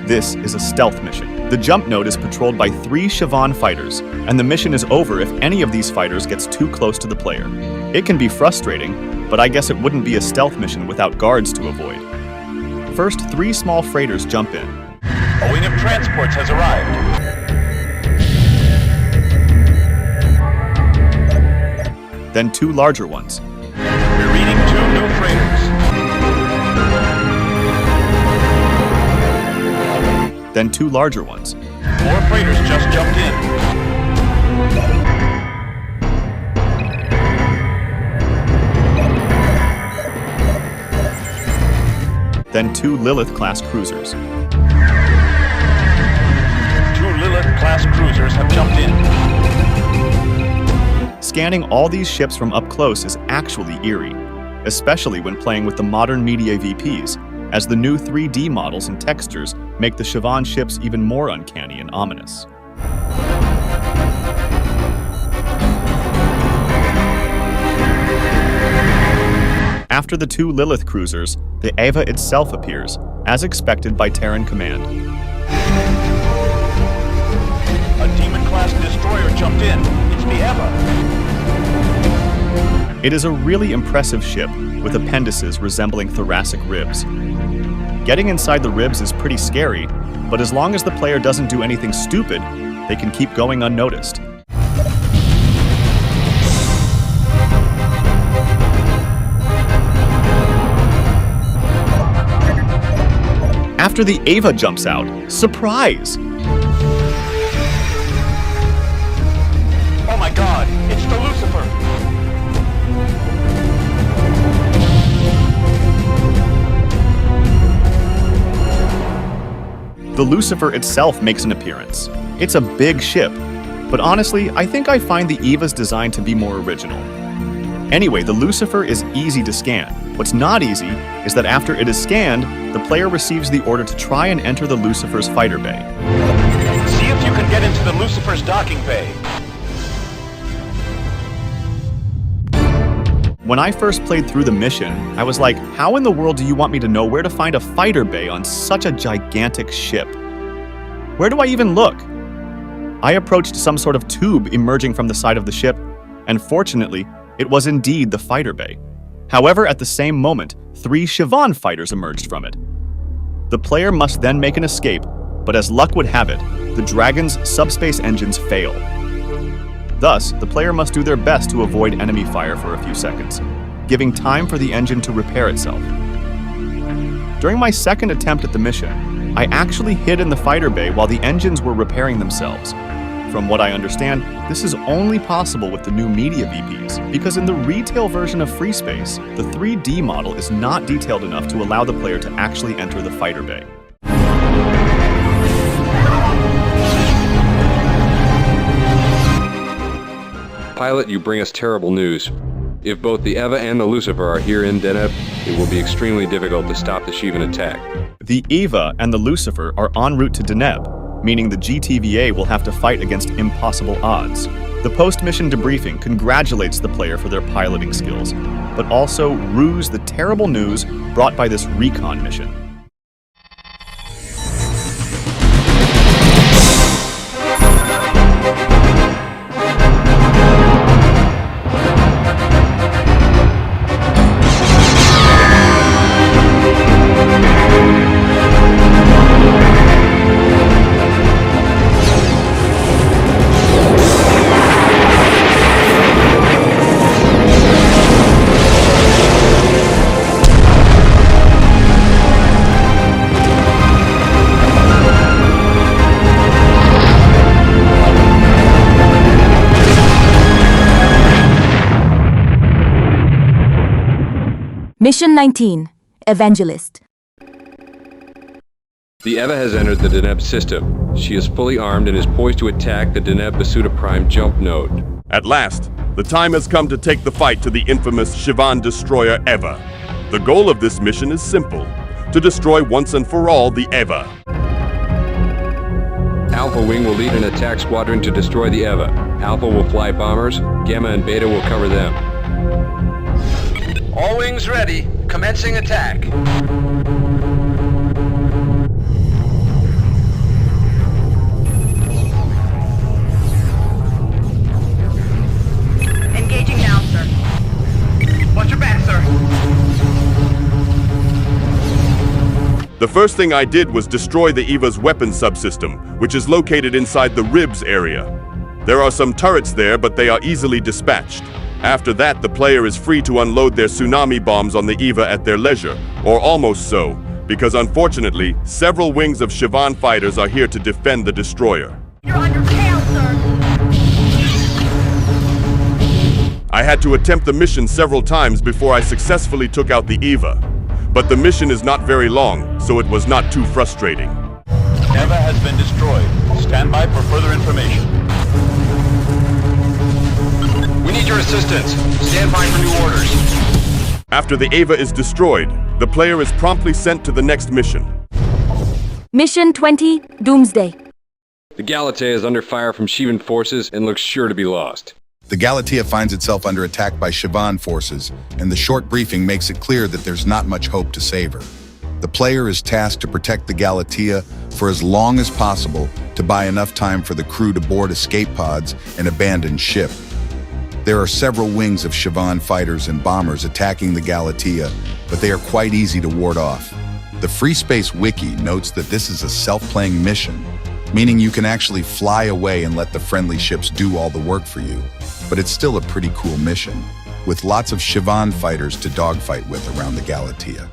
This is a stealth mission. The jump node is patrolled by 3 Shivan fighters, and the mission is over if any of these fighters gets too close to the player. It can be frustrating, but I guess it wouldn't be a stealth mission without guards to avoid. First, 3 small freighters jump in. A wing of transports has arrived. Then 2 larger ones. We're reading 2 new freighters. Then 2 larger ones. More freighters just jumped in. Then 2 Lilith-class cruisers. 2 Lilith-class cruisers have jumped in. Scanning all these ships from up close is actually eerie, especially when playing with the modern media VPs, as the new 3D models and textures make the Shivan ships even more uncanny and ominous. After the 2 Lilith cruisers, the Eva itself appears, as expected by Terran Command. A Demon-class destroyer jumped in. It's the Eva. It is a really impressive ship with appendices resembling thoracic ribs. Getting inside the ribs is pretty scary, but as long as the player doesn't do anything stupid, they can keep going unnoticed. After the Eva jumps out, surprise! Oh my god, it's the Lucifer! The Lucifer itself makes an appearance. It's a big ship, but honestly, I think I find the Eva's design to be more original. Anyway, the Lucifer is easy to scan. What's not easy is that after it is scanned, the player receives the order to try and enter the Lucifer's fighter bay. See if you can get into the Lucifer's docking bay. When I first played through the mission, I was like, how in the world do you want me to know where to find a fighter bay on such a gigantic ship? Where do I even look? I approached some sort of tube emerging from the side of the ship, and fortunately, it was indeed the fighter bay. However, at the same moment, 3 Shivan fighters emerged from it. The player must then make an escape, but as luck would have it, the Dragon's subspace engines fail. Thus, the player must do their best to avoid enemy fire for a few seconds, giving time for the engine to repair itself. During my second attempt at the mission, I actually hid in the fighter bay while the engines were repairing themselves. From what I understand, this is only possible with the new media VPs, because in the retail version of FreeSpace, the 3D model is not detailed enough to allow the player to actually enter the fighter bay. Pilot, you bring us terrible news. If both the Eva and the Lucifer are here in Deneb, it will be extremely difficult to stop the Shivan attack. The Eva and the Lucifer are en route to Deneb, meaning the GTVA will have to fight against impossible odds. The post-mission debriefing congratulates the player for their piloting skills, but also rues the terrible news brought by this recon mission. Mission 19, Evangelist. The Eva has entered the Deneb system. She is fully armed and is poised to attack the Deneb Basuda Prime jump node. At last, the time has come to take the fight to the infamous Shivan destroyer Eva. The goal of this mission is simple: to destroy once and for all the Eva. Alpha Wing will lead an attack squadron to destroy the Eva. Alpha will fly bombers, Gamma and Beta will cover them. All wings ready. Commencing attack. Engaging now, sir. Watch your back, sir. The first thing I did was destroy the Eva's weapon subsystem, which is located inside the ribs area. There are some turrets there, but they are easily dispatched. After that, the player is free to unload their tsunami bombs on the Eva at their leisure, or almost so, because unfortunately, several wings of Shivan fighters are here to defend the destroyer. You're on your tail, sir. I had to attempt the mission several times before I successfully took out the Eva. But the mission is not very long, so it was not too frustrating. Eva has been destroyed. Stand by for further information. We need your assistance. Stand by for new orders. After the Eva is destroyed, the player is promptly sent to the next mission. Mission 20, Doomsday. The Galatea is under fire from Shivan forces and looks sure to be lost. The Galatea finds itself under attack by Shivan forces, and the short briefing makes it clear that there's not much hope to save her. The player is tasked to protect the Galatea for as long as possible to buy enough time for the crew to board escape pods and abandon ship. There are several wings of Shivan fighters and bombers attacking the Galatea, but they are quite easy to ward off. The FreeSpace wiki notes that this is a self-playing mission, meaning you can actually fly away and let the friendly ships do all the work for you. But it's still a pretty cool mission, with lots of Shivan fighters to dogfight with around the Galatea.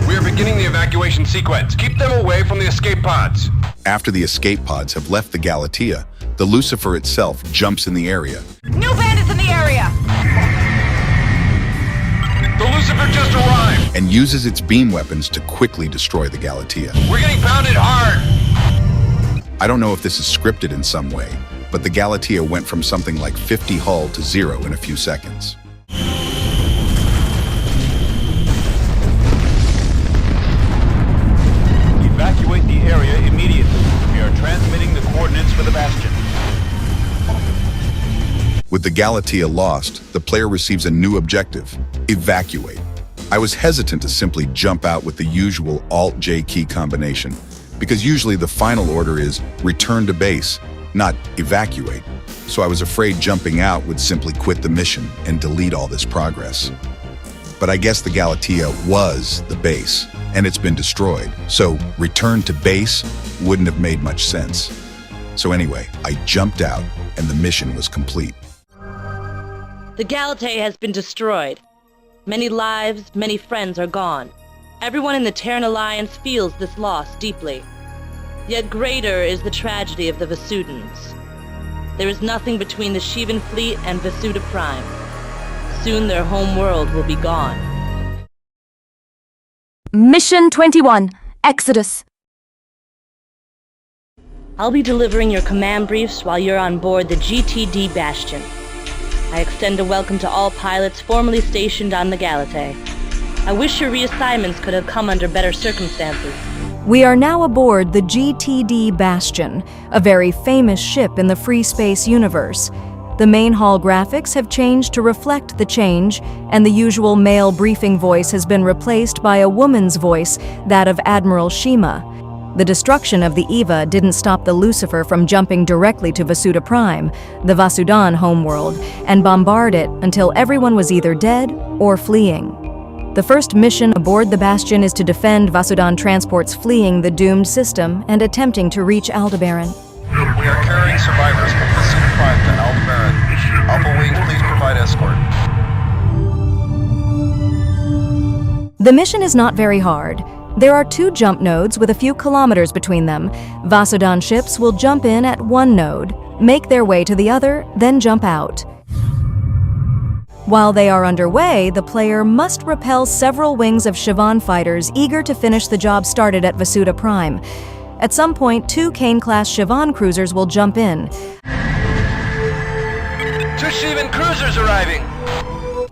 We are beginning the evacuation sequence. Keep them away from the escape pods. After the escape pods have left the Galatea, the Lucifer itself jumps in the area. New bandits in the area! The Lucifer just arrived! And uses its beam weapons to quickly destroy the Galatea. We're getting pounded hard! I don't know if this is scripted in some way, but the Galatea went from something like 50 hull to 0 in a few seconds. Evacuate With the Galatea lost, the player receives a new objective: evacuate. I was hesitant to simply jump out with the usual Alt-J key combination, because usually the final order is return to base, not evacuate. So I was afraid jumping out would simply quit the mission and delete all this progress. But I guess the Galatea was the base, and it's been destroyed, so return to base wouldn't have made much sense. So anyway, I jumped out, and the mission was complete. The Galatea has been destroyed. Many lives, many friends are gone. Everyone in the Terran Alliance feels this loss deeply. Yet greater is the tragedy of the Vasudans. There is nothing between the Shivan fleet and Vasuda Prime. Soon their home world will be gone. Mission 21, Exodus. I'll be delivering your command briefs while you're on board the GTD Bastion. I extend a welcome to all pilots formerly stationed on the Galatea. I wish your reassignments could have come under better circumstances. We are now aboard the GTD Bastion, a very famous ship in the FreeSpace universe. The main hall graphics have changed to reflect the change, and the usual male briefing voice has been replaced by a woman's voice, that of Admiral Shima. The destruction of the Eva didn't stop the Lucifer from jumping directly to Vasuda Prime, the Vasudan homeworld, and bombard it until everyone was either dead or fleeing. The first mission aboard the Bastion is to defend Vasudan transports fleeing the doomed system and attempting to reach Aldebaran. We are carrying survivors from Vasuda Prime to Aldebaran. Alpha Wing, please provide escort. The mission is not very hard. There are 2 jump nodes with a few kilometers between them. Vasudan ships will jump in at one node, make their way to the other, then jump out. While they are underway, the player must repel several wings of Shivan fighters eager to finish the job started at Vasuda Prime. At some point, 2 Kane-class Shivan cruisers will jump in. 2 Shivan cruisers arriving!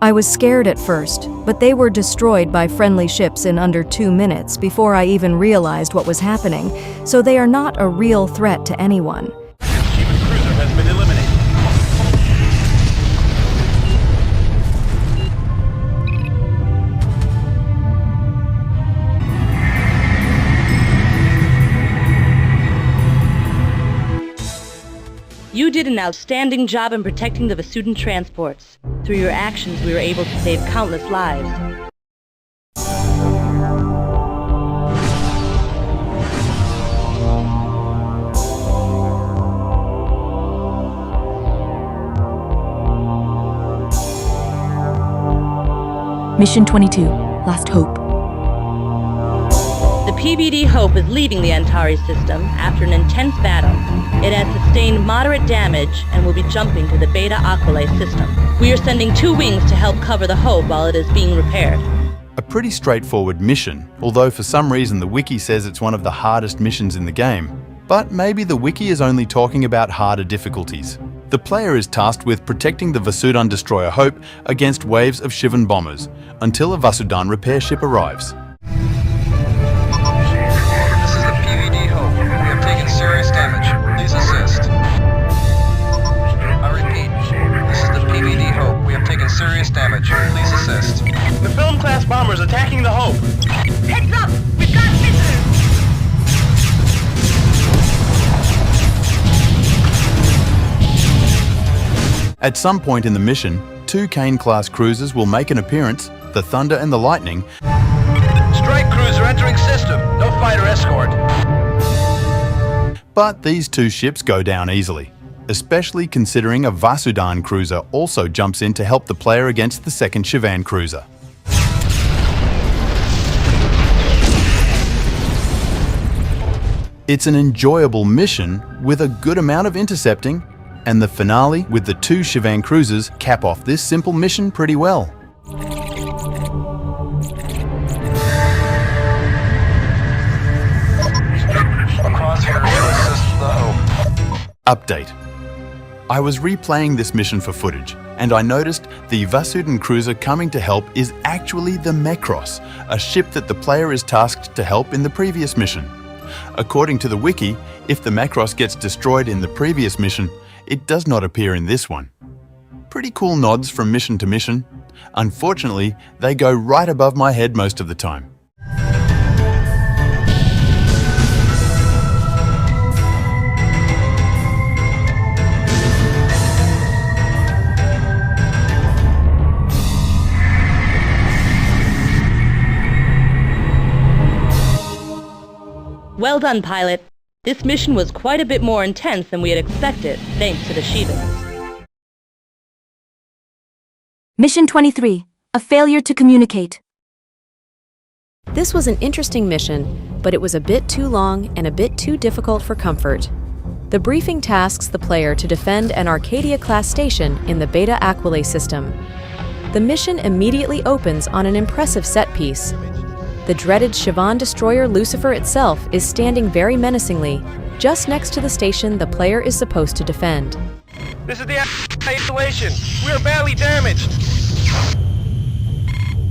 I was scared at first, but they were destroyed by friendly ships in under 2 minutes before I even realized what was happening, so they are not a real threat to anyone. Shivan cruiser has been eliminated. You did an outstanding job in protecting the Vasudan transports. Through your actions, we were able to save countless lives. Mission 22, Last Hope. The PBD Hope is leaving the Antari system after an intense battle. It has sustained moderate damage and will be jumping to the Beta Aquila system. We are sending 2 wings to help cover the Hope while it is being repaired. A pretty straightforward mission, although for some reason the wiki says it's one of the hardest missions in the game. But maybe the wiki is only talking about harder difficulties. The player is tasked with protecting the Vasudan destroyer Hope against waves of Shivan bombers until a Vasudan repair ship arrives. This is the PVD Hope. We have taken serious damage. Please assist. I repeat, this is the PVD Hope. We have taken serious damage. Please assist. The film-class bombers attacking the Hope. Heads up! We've got visitors! At some point in the mission, 2 Kane-class cruisers will make an appearance, the Thunder and the Lightning. Strike cruiser entering system. No fighter escort. But these 2 ships go down easily, especially considering a Vasudan cruiser also jumps in to help the player against the second Shivan cruiser. It's an enjoyable mission with a good amount of intercepting, and the finale with the 2 Shivan cruisers cap off this simple mission pretty well. Update. I was replaying this mission for footage, and I noticed the Vasudan cruiser coming to help is actually the Mekros, a ship that the player is tasked to help in the previous mission. According to the wiki, if the Mekros gets destroyed in the previous mission, it does not appear in this one. pretty cool nods from mission to mission. Unfortunately, they go right above my head most of the time. Well done, pilot. This mission was quite a bit more intense than we had expected, thanks to the Shivans. Mission 23. A failure to communicate. This was an interesting mission, but it was a bit too long and a bit too difficult for comfort. The briefing tasks the player to defend an Arcadia-class station in the Beta Aquila system. The mission immediately opens on an impressive set piece. The dreaded Shivan destroyer Lucifer itself is standing very menacingly, just next to the station the player is supposed to defend. This is the isolation. We are badly damaged.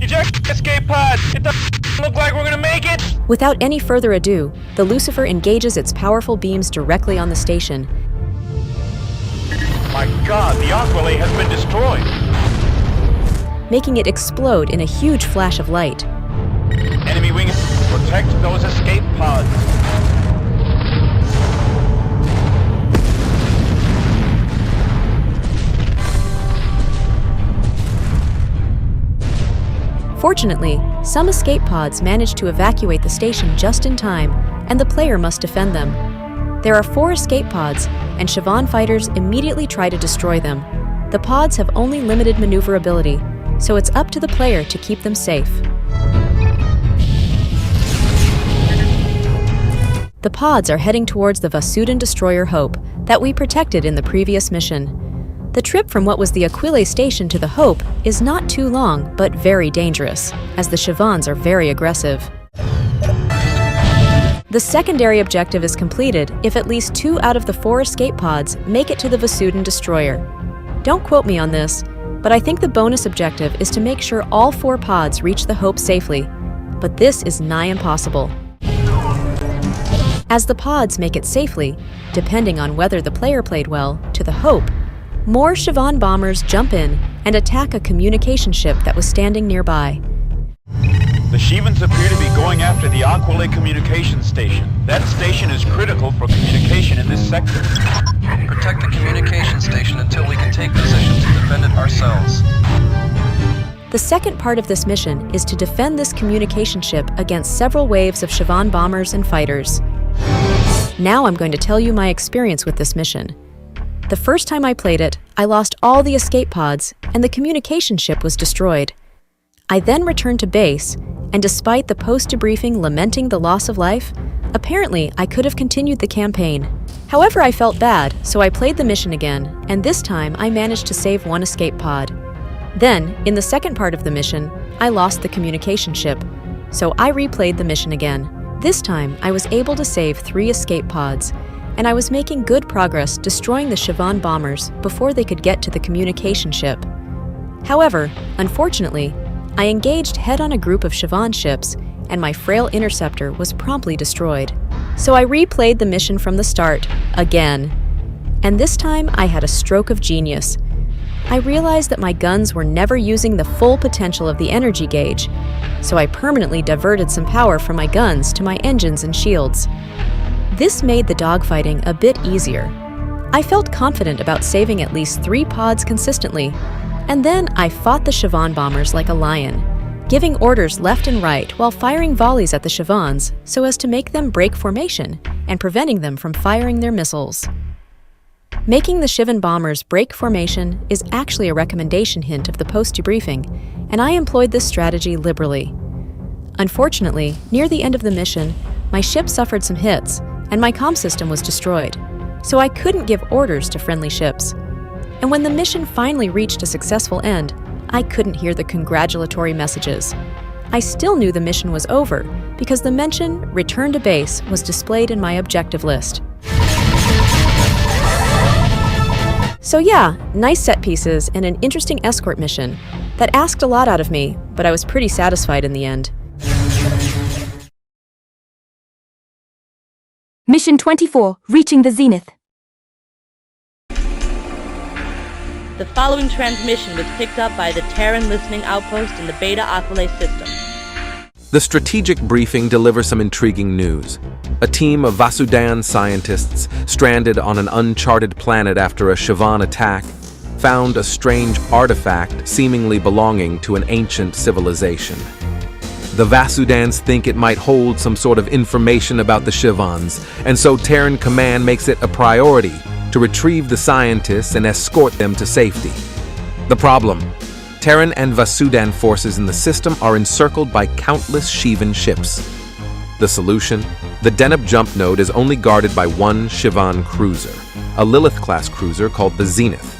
Eject escape pod. It doesn't look like we're gonna make it. Without any further ado, the Lucifer engages its powerful beams directly on the station. My God, the Aquila has been destroyed. Making it explode in a huge flash of light. Enemy wing, protect those escape pods. Fortunately, some escape pods manage to evacuate the station just in time, and the player must defend them. There are 4 escape pods, and Shivan fighters immediately try to destroy them. The pods have only limited maneuverability, so it's up to the player to keep them safe. The pods are heading towards the Vasudan destroyer Hope that we protected in the previous mission. The trip from what was the Aquila station to the Hope is not too long, but very dangerous, as the Shivans are very aggressive. The secondary objective is completed if at least 2 out of the 4 escape pods make it to the Vasudan destroyer. Don't quote me on this, but I think the bonus objective is to make sure all 4 pods reach the Hope safely, but this is nigh impossible. As the pods make it safely, depending on whether the player played well, to the Hope, more Shivan bombers jump in and attack a communication ship that was standing nearby. The Shivans appear to be going after the Aquila communication station. That station is critical for communication in this sector. Protect the communication station until we can take position to defend it ourselves. The second part of this mission is to defend this communication ship against several waves of Shivan bombers and fighters. Now I'm going to tell you my experience with this mission. The first time I played it, I lost all the escape pods and the communication ship was destroyed. I then returned to base, and despite the post-debriefing lamenting the loss of life, apparently I could have continued the campaign. However, I felt bad, so I played the mission again, and this time I managed to save 1 escape pod. Then, in the second part of the mission, I lost the communication ship, so I replayed the mission again. This time, I was able to save 3 escape pods, and I was making good progress destroying the Shivan bombers before they could get to the communication ship. However, unfortunately, I engaged head on a group of Shivan ships, and my frail interceptor was promptly destroyed. So I replayed the mission from the start, again. And this time, I had a stroke of genius. I realized that my guns were never using the full potential of the energy gauge, so I permanently diverted some power from my guns to my engines and shields. This made the dogfighting a bit easier. I felt confident about saving at least 3 pods consistently, and then I fought the Shivan bombers like a lion, giving orders left and right while firing volleys at the Shivans so as to make them break formation and preventing them from firing their missiles. Making the Shivan bombers break formation is actually a recommendation hint of the post-debriefing, and I employed this strategy liberally. Unfortunately, near the end of the mission, my ship suffered some hits, and my comm system was destroyed, so I couldn't give orders to friendly ships. And when the mission finally reached a successful end, I couldn't hear the congratulatory messages. I still knew the mission was over, because the mention, "Return to base," was displayed in my objective list. So yeah, nice set pieces and an interesting escort mission. That asked a lot out of me, but I was pretty satisfied in the end. Mission 24, Reaching the Zenith. The following transmission was picked up by the Terran listening outpost in the Beta Aquila system. The strategic briefing delivers some intriguing news. A team of Vasudan scientists, stranded on an uncharted planet after a Shivan attack, found a strange artifact seemingly belonging to an ancient civilization. The Vasudans think it might hold some sort of information about the Shivans, and so Terran Command makes it a priority to retrieve the scientists and escort them to safety. The problem: Terran and Vasudan forces in the system are encircled by countless Shivan ships. The solution? The Deneb jump node is only guarded by one Shivan cruiser, a Lilith-class cruiser called the Zenith.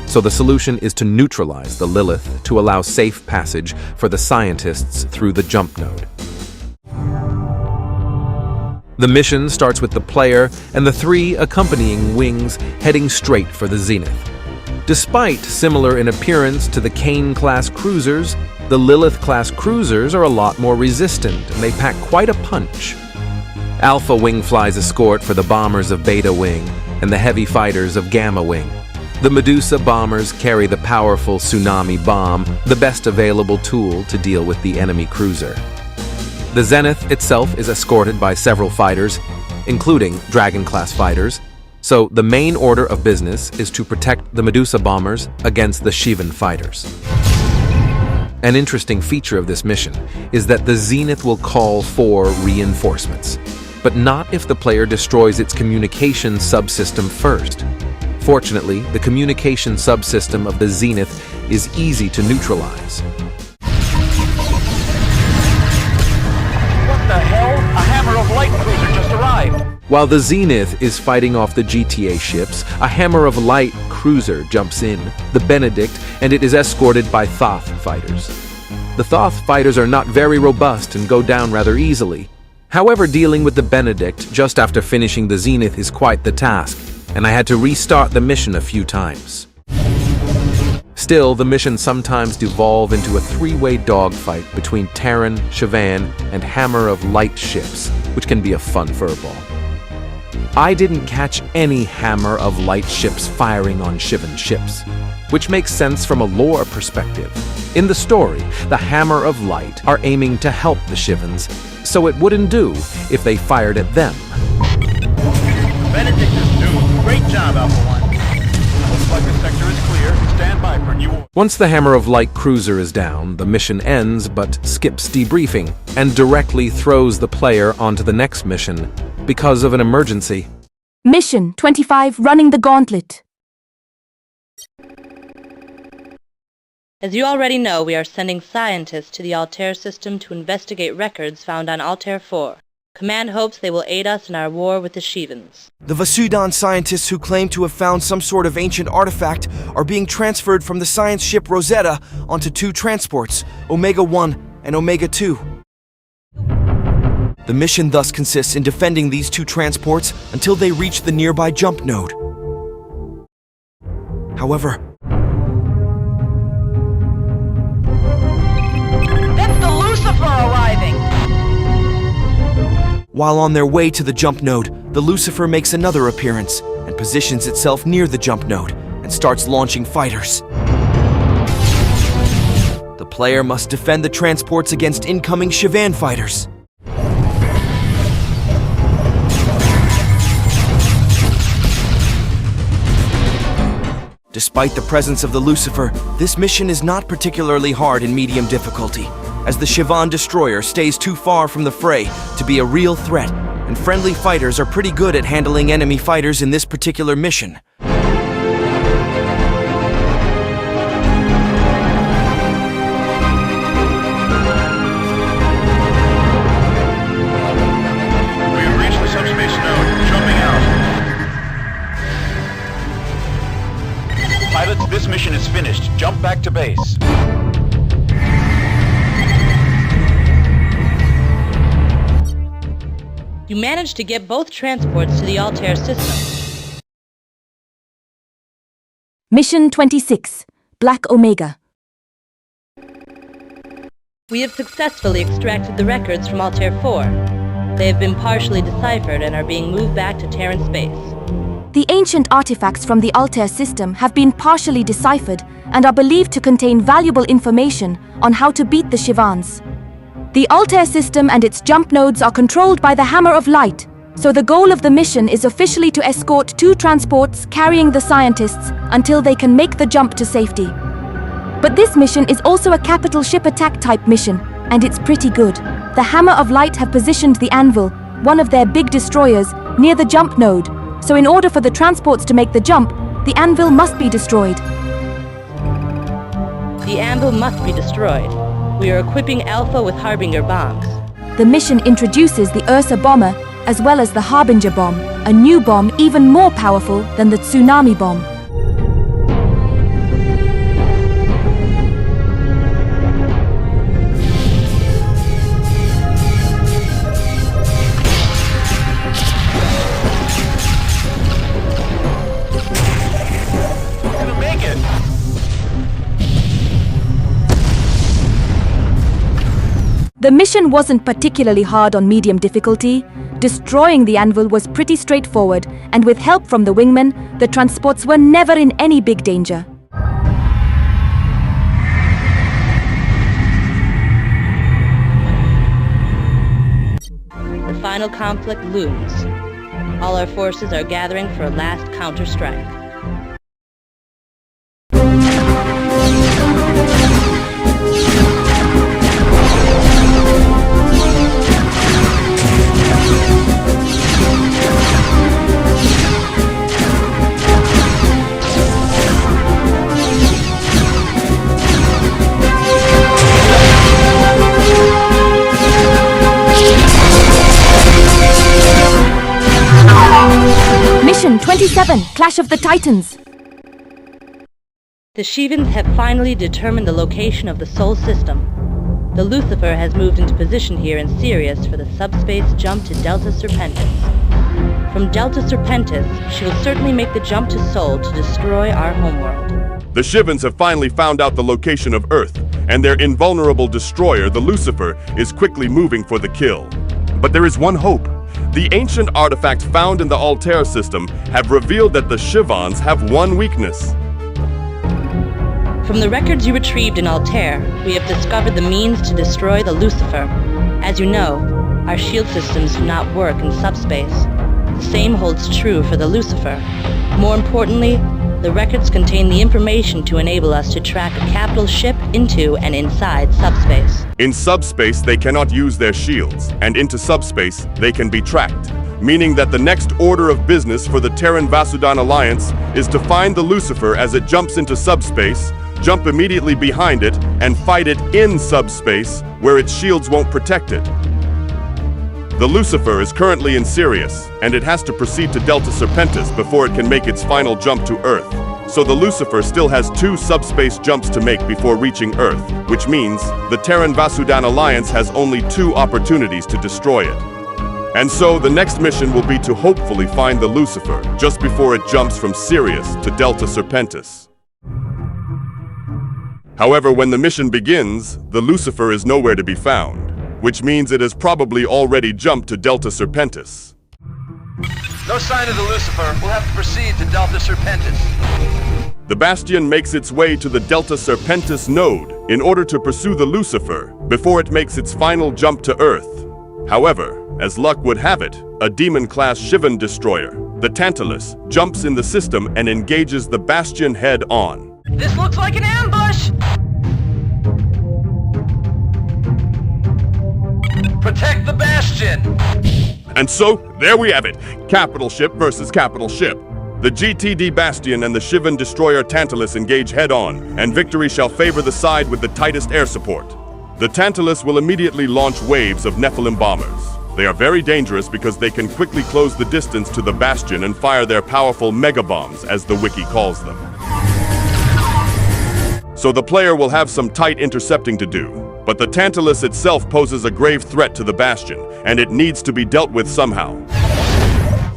So the solution is to neutralize the Lilith to allow safe passage for the scientists through the jump node. The mission starts with the player and the 3 accompanying wings heading straight for the Zenith. Despite similar in appearance to the Cain-class cruisers, the Lilith-class cruisers are a lot more resistant and they pack quite a punch. Alpha Wing flies escort for the bombers of Beta Wing and the heavy fighters of Gamma Wing. The Medusa bombers carry the powerful Tsunami bomb, the best available tool to deal with the enemy cruiser. The Zenith itself is escorted by several fighters, including Dragon-class fighters, so the main order of business is to protect the Medusa bombers against the Shivan fighters. An interesting feature of this mission is that the Zenith will call for reinforcements, but not if the player destroys its communication subsystem first. Fortunately, the communication subsystem of the Zenith is easy to neutralize. What the hell? A Hammer of Light cruiser just arrived! While the Zenith is fighting off the GTA ships, a Hammer of Light cruiser jumps in, the Benedict, and it is escorted by Thoth fighters. The Thoth fighters are not very robust and go down rather easily. However, dealing with the Benedict just after finishing the Zenith is quite the task, and I had to restart the mission a few times. Still, the missions sometimes devolve into a 3-way dogfight between Terran, Shivan, and Hammer of Light ships, which can be a fun furball. I didn't catch any Hammer of Light ships firing on Shivan ships, which makes sense from a lore perspective. In the story, the Hammer of Light are aiming to help the Shivans, so it wouldn't do if they fired at them. Benedict is doomed. Great job, Alpha 1. Looks like the sector is clear. Stand by for new order. Once the Hammer of Light cruiser is down, the mission ends but skips debriefing and directly throws the player onto the next mission because of an emergency. Mission 25, running the gauntlet. As you already know, we are sending scientists to the Altair system to investigate records found on Altair 4. Command hopes they will aid us in our war with the Shivans. The Vasudan scientists who claim to have found some sort of ancient artifact are being transferred from the science ship Rosetta onto 2 transports, Omega-1 and Omega-2. The mission thus consists in defending these 2 transports until they reach the nearby jump node. However, That's the Lucifer arriving! while on their way to the jump node, the Lucifer makes another appearance and positions itself near the jump node and starts launching fighters. The player must defend the transports against incoming Shivan fighters. Despite the presence of the Lucifer, this mission is not particularly hard in medium difficulty, as the Shivan destroyer stays too far from the fray to be a real threat, and friendly fighters are pretty good at handling enemy fighters in this particular mission. We have reached the subspace node. Jumping out. Pilots, this mission is finished. Jump back to base. You managed to get both transports to the Altair system. Mission 26, Black Omega. We have successfully extracted the records from Altair 4. They have been partially deciphered and are being moved back to Terran space. The ancient artifacts from the Altair system have been partially deciphered and are believed to contain valuable information on how to beat the Shivans. The Altair system and its jump nodes are controlled by the Hammer of Light, so the goal of the mission is officially to escort 2 transports carrying the scientists until they can make the jump to safety. But this mission is also a capital ship attack type mission, and it's pretty good. The Hammer of Light have positioned the Anvil, one of their big destroyers, near the jump node, so in order for the transports to make the jump, the Anvil must be destroyed. The Anvil must be destroyed. We are equipping Alpha with Harbinger bombs. The mission introduces the Ursa bomber, as well as the Harbinger bomb, a new bomb even more powerful than the Tsunami bomb. The mission wasn't particularly hard on medium difficulty. Destroying the Anvil was pretty straightforward, and with help from the wingmen, the transports were never in any big danger. The final conflict looms. All our forces are gathering for a last counter-strike. Mission 27, Clash of the Titans. The Shivans have finally determined the location of the Sol system. The Lucifer has moved into position here in Sirius for the subspace jump to Delta Serpentis. From Delta Serpentis, she will certainly make the jump to Sol to destroy our homeworld. The Shivans have finally found out the location of Earth, and their invulnerable destroyer, the Lucifer, is quickly moving for the kill. But there is one hope. The ancient artifacts found in the Altair system have revealed that the Shivans have one weakness. From the records you retrieved in Altair, we have discovered the means to destroy the Lucifer. As you know, our shield systems do not work in subspace. The same holds true for the Lucifer. More importantly, the records contain the information to enable us to track a capital ship into and inside subspace. In subspace, they cannot use their shields, and into subspace, they can be tracked, meaning that the next order of business for the Terran Vasudan Alliance is to find the Lucifer as it jumps into subspace, jump immediately behind it, and fight it in subspace, where its shields won't protect it. The Lucifer is currently in Sirius, and it has to proceed to Delta Serpentis before it can make its final jump to Earth. So the Lucifer still has 2 subspace jumps to make before reaching Earth, which means the Terran Vasudan Alliance has only 2 opportunities to destroy it. And so the next mission will be to hopefully find the Lucifer just before it jumps from Sirius to Delta Serpentis. However, when the mission begins, the Lucifer is nowhere to be found, which means it has probably already jumped to Delta Serpentis. No sign of the Lucifer. We'll have to proceed to Delta Serpentis. The Bastion makes its way to the Delta Serpentis node in order to pursue the Lucifer before it makes its final jump to Earth. However, as luck would have it, a demon-class Shivan destroyer, the Tantalus, jumps in the system and engages the Bastion head-on. This looks like an ambush! Protect the Bastion! And so, there we have it. Capital ship versus capital ship. The GTD Bastion and the Shivan destroyer Tantalus engage head-on, and victory shall favor the side with the tightest air support. The Tantalus will immediately launch waves of Nephilim bombers. They are very dangerous because they can quickly close the distance to the Bastion and fire their powerful mega bombs, as the wiki calls them. So the player will have some tight intercepting to do. But the Tantalus itself poses a grave threat to the Bastion, and it needs to be dealt with somehow.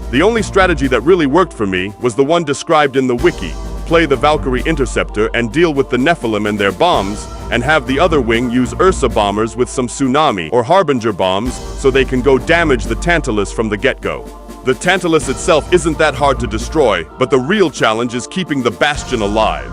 The only strategy that really worked for me was the one described in the wiki: play the Valkyrie Interceptor and deal with the Nephilim and their bombs, and have the other wing use Ursa bombers with some Tsunami or Harbinger bombs so they can go damage the Tantalus from the get-go. The Tantalus itself isn't that hard to destroy, but the real challenge is keeping the Bastion alive.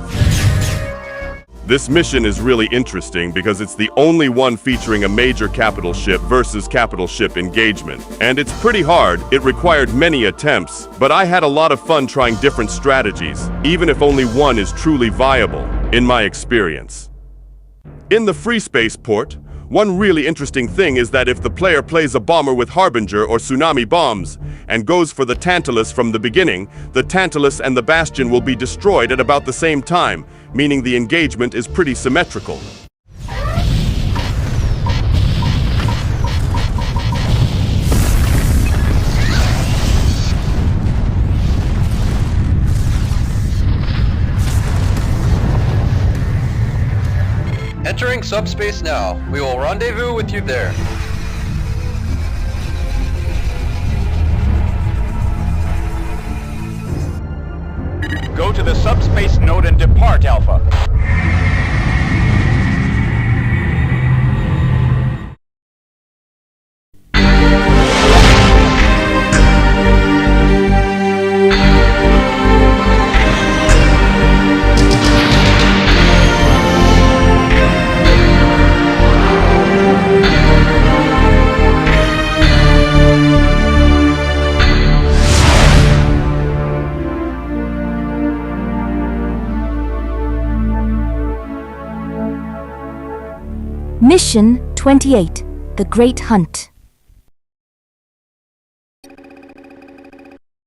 This mission is really interesting because it's the only one featuring a major capital ship versus capital ship engagement. And it's pretty hard, it required many attempts, but I had a lot of fun trying different strategies, even if only one is truly viable, in my experience. In the FreeSpace port, one really interesting thing is that if the player plays a bomber with Harbinger or Tsunami bombs and goes for the Tantalus from the beginning, the Tantalus and the Bastion will be destroyed at about the same time, meaning the engagement is pretty symmetrical. Entering subspace now. We will rendezvous with you there. Go to the subspace node and depart, Alpha. Mission 28, The Great Hunt.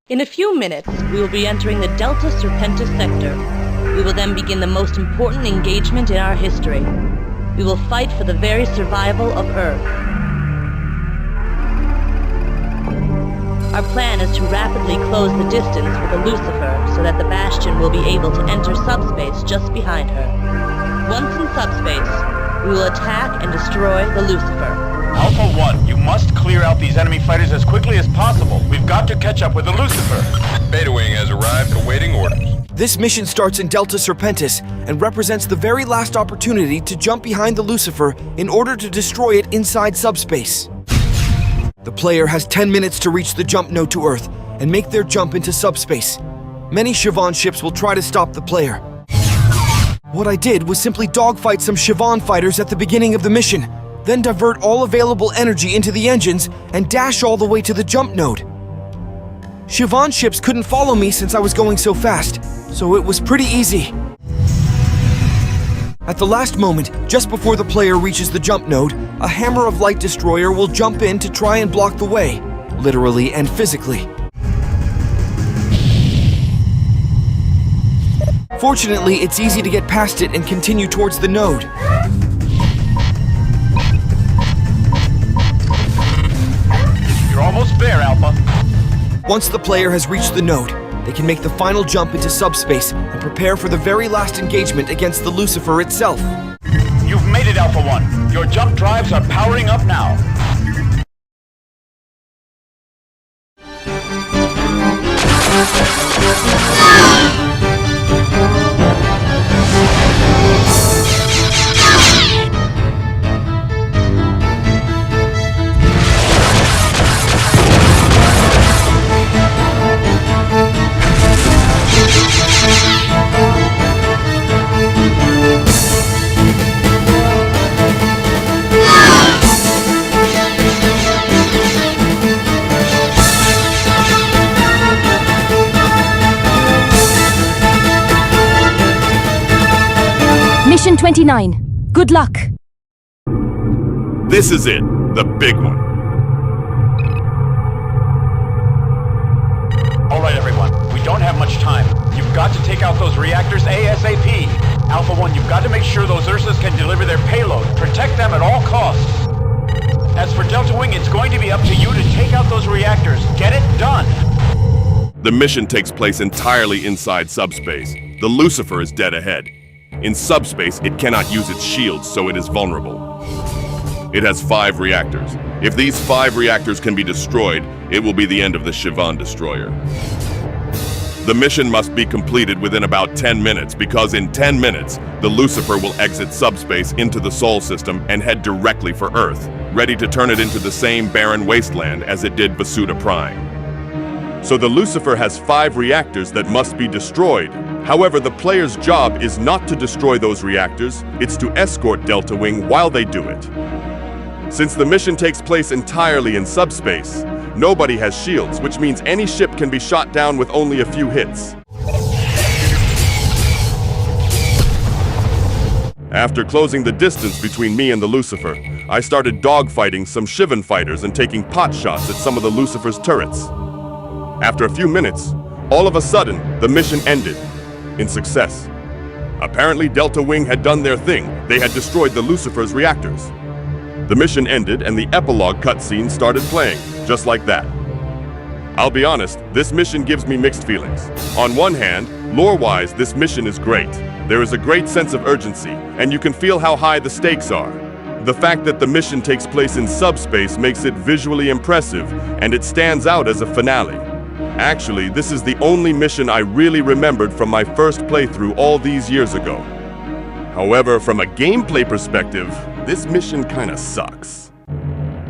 In a few minutes, we will be entering the Delta Serpentis sector. We will then begin the most important engagement in our history. We will fight for the very survival of Earth. Our plan is to rapidly close the distance with a Lucifer so that the Bastion will be able to enter subspace just behind her. Once in subspace, we will attack and destroy the Lucifer. Alpha 1, you must clear out these enemy fighters as quickly as possible. We've got to catch up with the Lucifer. Beta Wing has arrived, awaiting orders. This mission starts in Delta Serpentis and represents the very last opportunity to jump behind the Lucifer in order to destroy it inside subspace. The player has 10 minutes to reach the jump node to Earth and make their jump into subspace. Many Siobhan ships will try to stop the player. What I did was simply dogfight some Siobhan fighters at the beginning of the mission, then divert all available energy into the engines and dash all the way to the jump node. Siobhan ships couldn't follow me since I was going so fast, so it was pretty easy. At the last moment, just before the player reaches the jump node, a Hammer of Light destroyer will jump in to try and block the way, literally and physically. Fortunately, it's easy to get past it and continue towards the node. You're almost there, Alpha. Once the player has reached the node, they can make the final jump into subspace and prepare for the very last engagement against the Lucifer itself. You've made it, Alpha 1. Your jump drives are powering up now. Mission 29. Good luck. This is it, the big one. All right, everyone. We don't have much time. You've got to take out those reactors ASAP. Alpha 1, you've got to make sure those Ursas can deliver their payload. Protect them at all costs. As for Delta Wing, it's going to be up to you to take out those reactors. Get it done. The mission takes place entirely inside subspace. The Lucifer is dead ahead. In subspace, it cannot use its shields, so it is vulnerable. It has 5 reactors. If these 5 reactors can be destroyed, it will be the end of the Siobhan destroyer. The mission must be completed within about 10 minutes because in 10 minutes, the Lucifer will exit subspace into the Sol system and head directly for Earth, ready to turn it into the same barren wasteland as it did Vasuda Prime. So the Lucifer has 5 reactors that must be destroyed. However, the player's job is not to destroy those reactors, it's to escort Delta Wing while they do it. Since the mission takes place entirely in subspace, nobody has shields, which means any ship can be shot down with only a few hits. After closing the distance between me and the Lucifer, I started dogfighting some Shivan fighters and taking pot shots at some of the Lucifer's turrets. After a few minutes, all of a sudden, the mission ended in success. Apparently, Delta Wing had done their thing. They had destroyed the Lucifer's reactors. The mission ended and the epilogue cutscene started playing, just like that. I'll be honest, this mission gives me mixed feelings. On one hand, lore-wise, this mission is great. There is a great sense of urgency, and you can feel how high the stakes are. The fact that the mission takes place in subspace makes it visually impressive, and it stands out as a finale. Actually, this is the only mission I really remembered from my first playthrough all these years ago. However, from a gameplay perspective, this mission kinda sucks.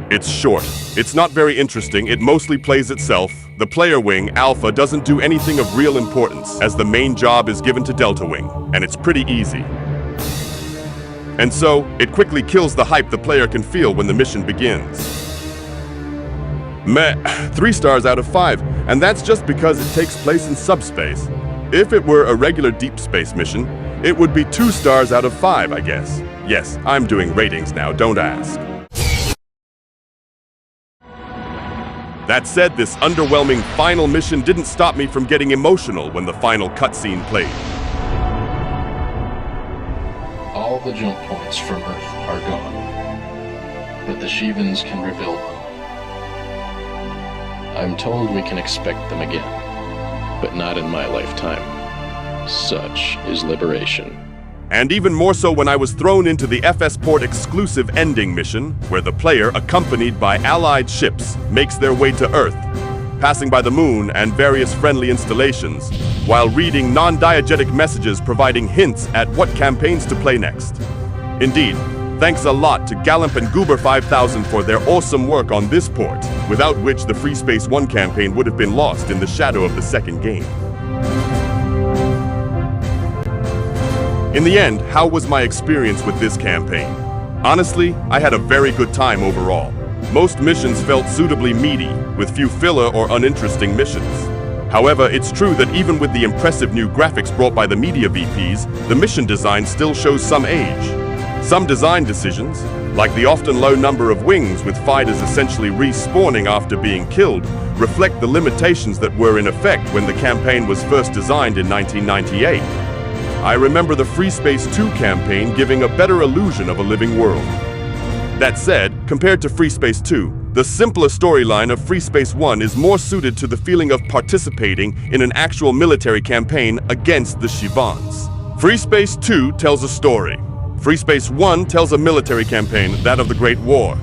It's short. It's not very interesting. It mostly plays itself. The player wing, Alpha, doesn't do anything of real importance, as the main job is given to Delta Wing, and it's pretty easy. And so, it quickly kills the hype the player can feel when the mission begins. Meh, 3 stars out of 5, and that's just because it takes place in subspace. If it were a regular deep space mission, it would be 2 stars out of 5, I guess. Yes, I'm doing ratings now, don't ask. That said, this underwhelming final mission didn't stop me from getting emotional when the final cutscene played. All the jump points from Earth are gone, but the Shivans can rebuild them. I'm told we can expect them again, but not in my lifetime. Such is liberation. And even more so when I was thrown into the FS Port exclusive ending mission, where the player, accompanied by allied ships, makes their way to Earth, passing by the moon and various friendly installations, while reading non-diegetic messages providing hints at what campaigns to play next. Indeed, thanks a lot to Gallimp and Goober 5000 for their awesome work on this port, without which the FreeSpace 1 campaign would have been lost in the shadow of the second game. In the end, how was my experience with this campaign? Honestly, I had a very good time overall. Most missions felt suitably meaty, with few filler or uninteresting missions. However, it's true that even with the impressive new graphics brought by the media VPs, the mission design still shows some age. Some design decisions, like the often low number of wings with fighters essentially respawning after being killed, reflect the limitations that were in effect when the campaign was first designed in 1998. I remember the FreeSpace 2 campaign giving a better illusion of a living world. That said, compared to FreeSpace 2, the simpler storyline of FreeSpace 1 is more suited to the feeling of participating in an actual military campaign against the Shivans. FreeSpace 2 tells a story. FreeSpace 1 tells a military campaign, that of the Great War.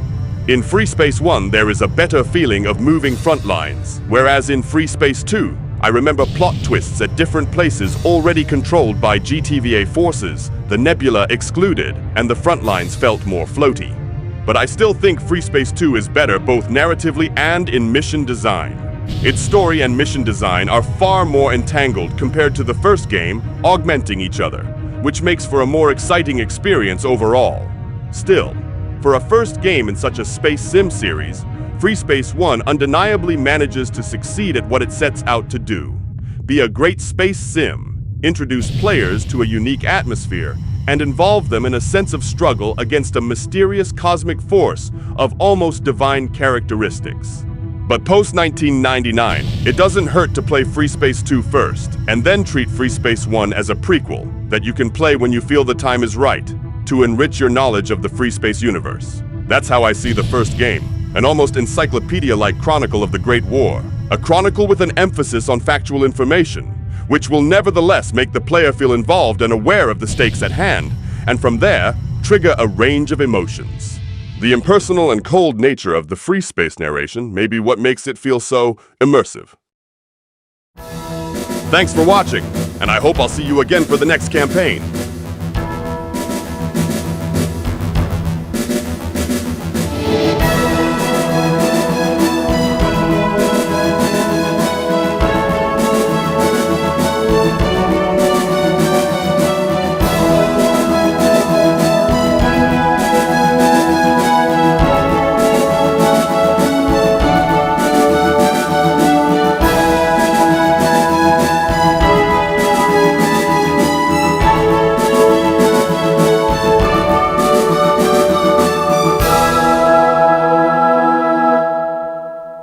In FreeSpace 1, there is a better feeling of moving front lines, whereas in FreeSpace 2, I remember plot twists at different places already controlled by GTVA forces, the nebula excluded, and the front lines felt more floaty. But I still think FreeSpace 2 is better both narratively and in mission design. Its story and mission design are far more entangled compared to the first game, augmenting each other, which makes for a more exciting experience overall. Still, for a first game in such a space sim series, FreeSpace 1 undeniably manages to succeed at what it sets out to do. Be a great space sim, introduce players to a unique atmosphere, and involve them in a sense of struggle against a mysterious cosmic force of almost divine characteristics. But post-1999, it doesn't hurt to play FreeSpace 2 first, and then treat FreeSpace 1 as a prequel that you can play when you feel the time is right, to enrich your knowledge of the FreeSpace universe. That's how I see the first game. An almost encyclopedia-like chronicle of the Great War. A chronicle with an emphasis on factual information, which will nevertheless make the player feel involved and aware of the stakes at hand, and from there, trigger a range of emotions. The impersonal and cold nature of the FreeSpace narration may be what makes it feel so immersive. Thanks for watching, and I hope I'll see you again for the next campaign.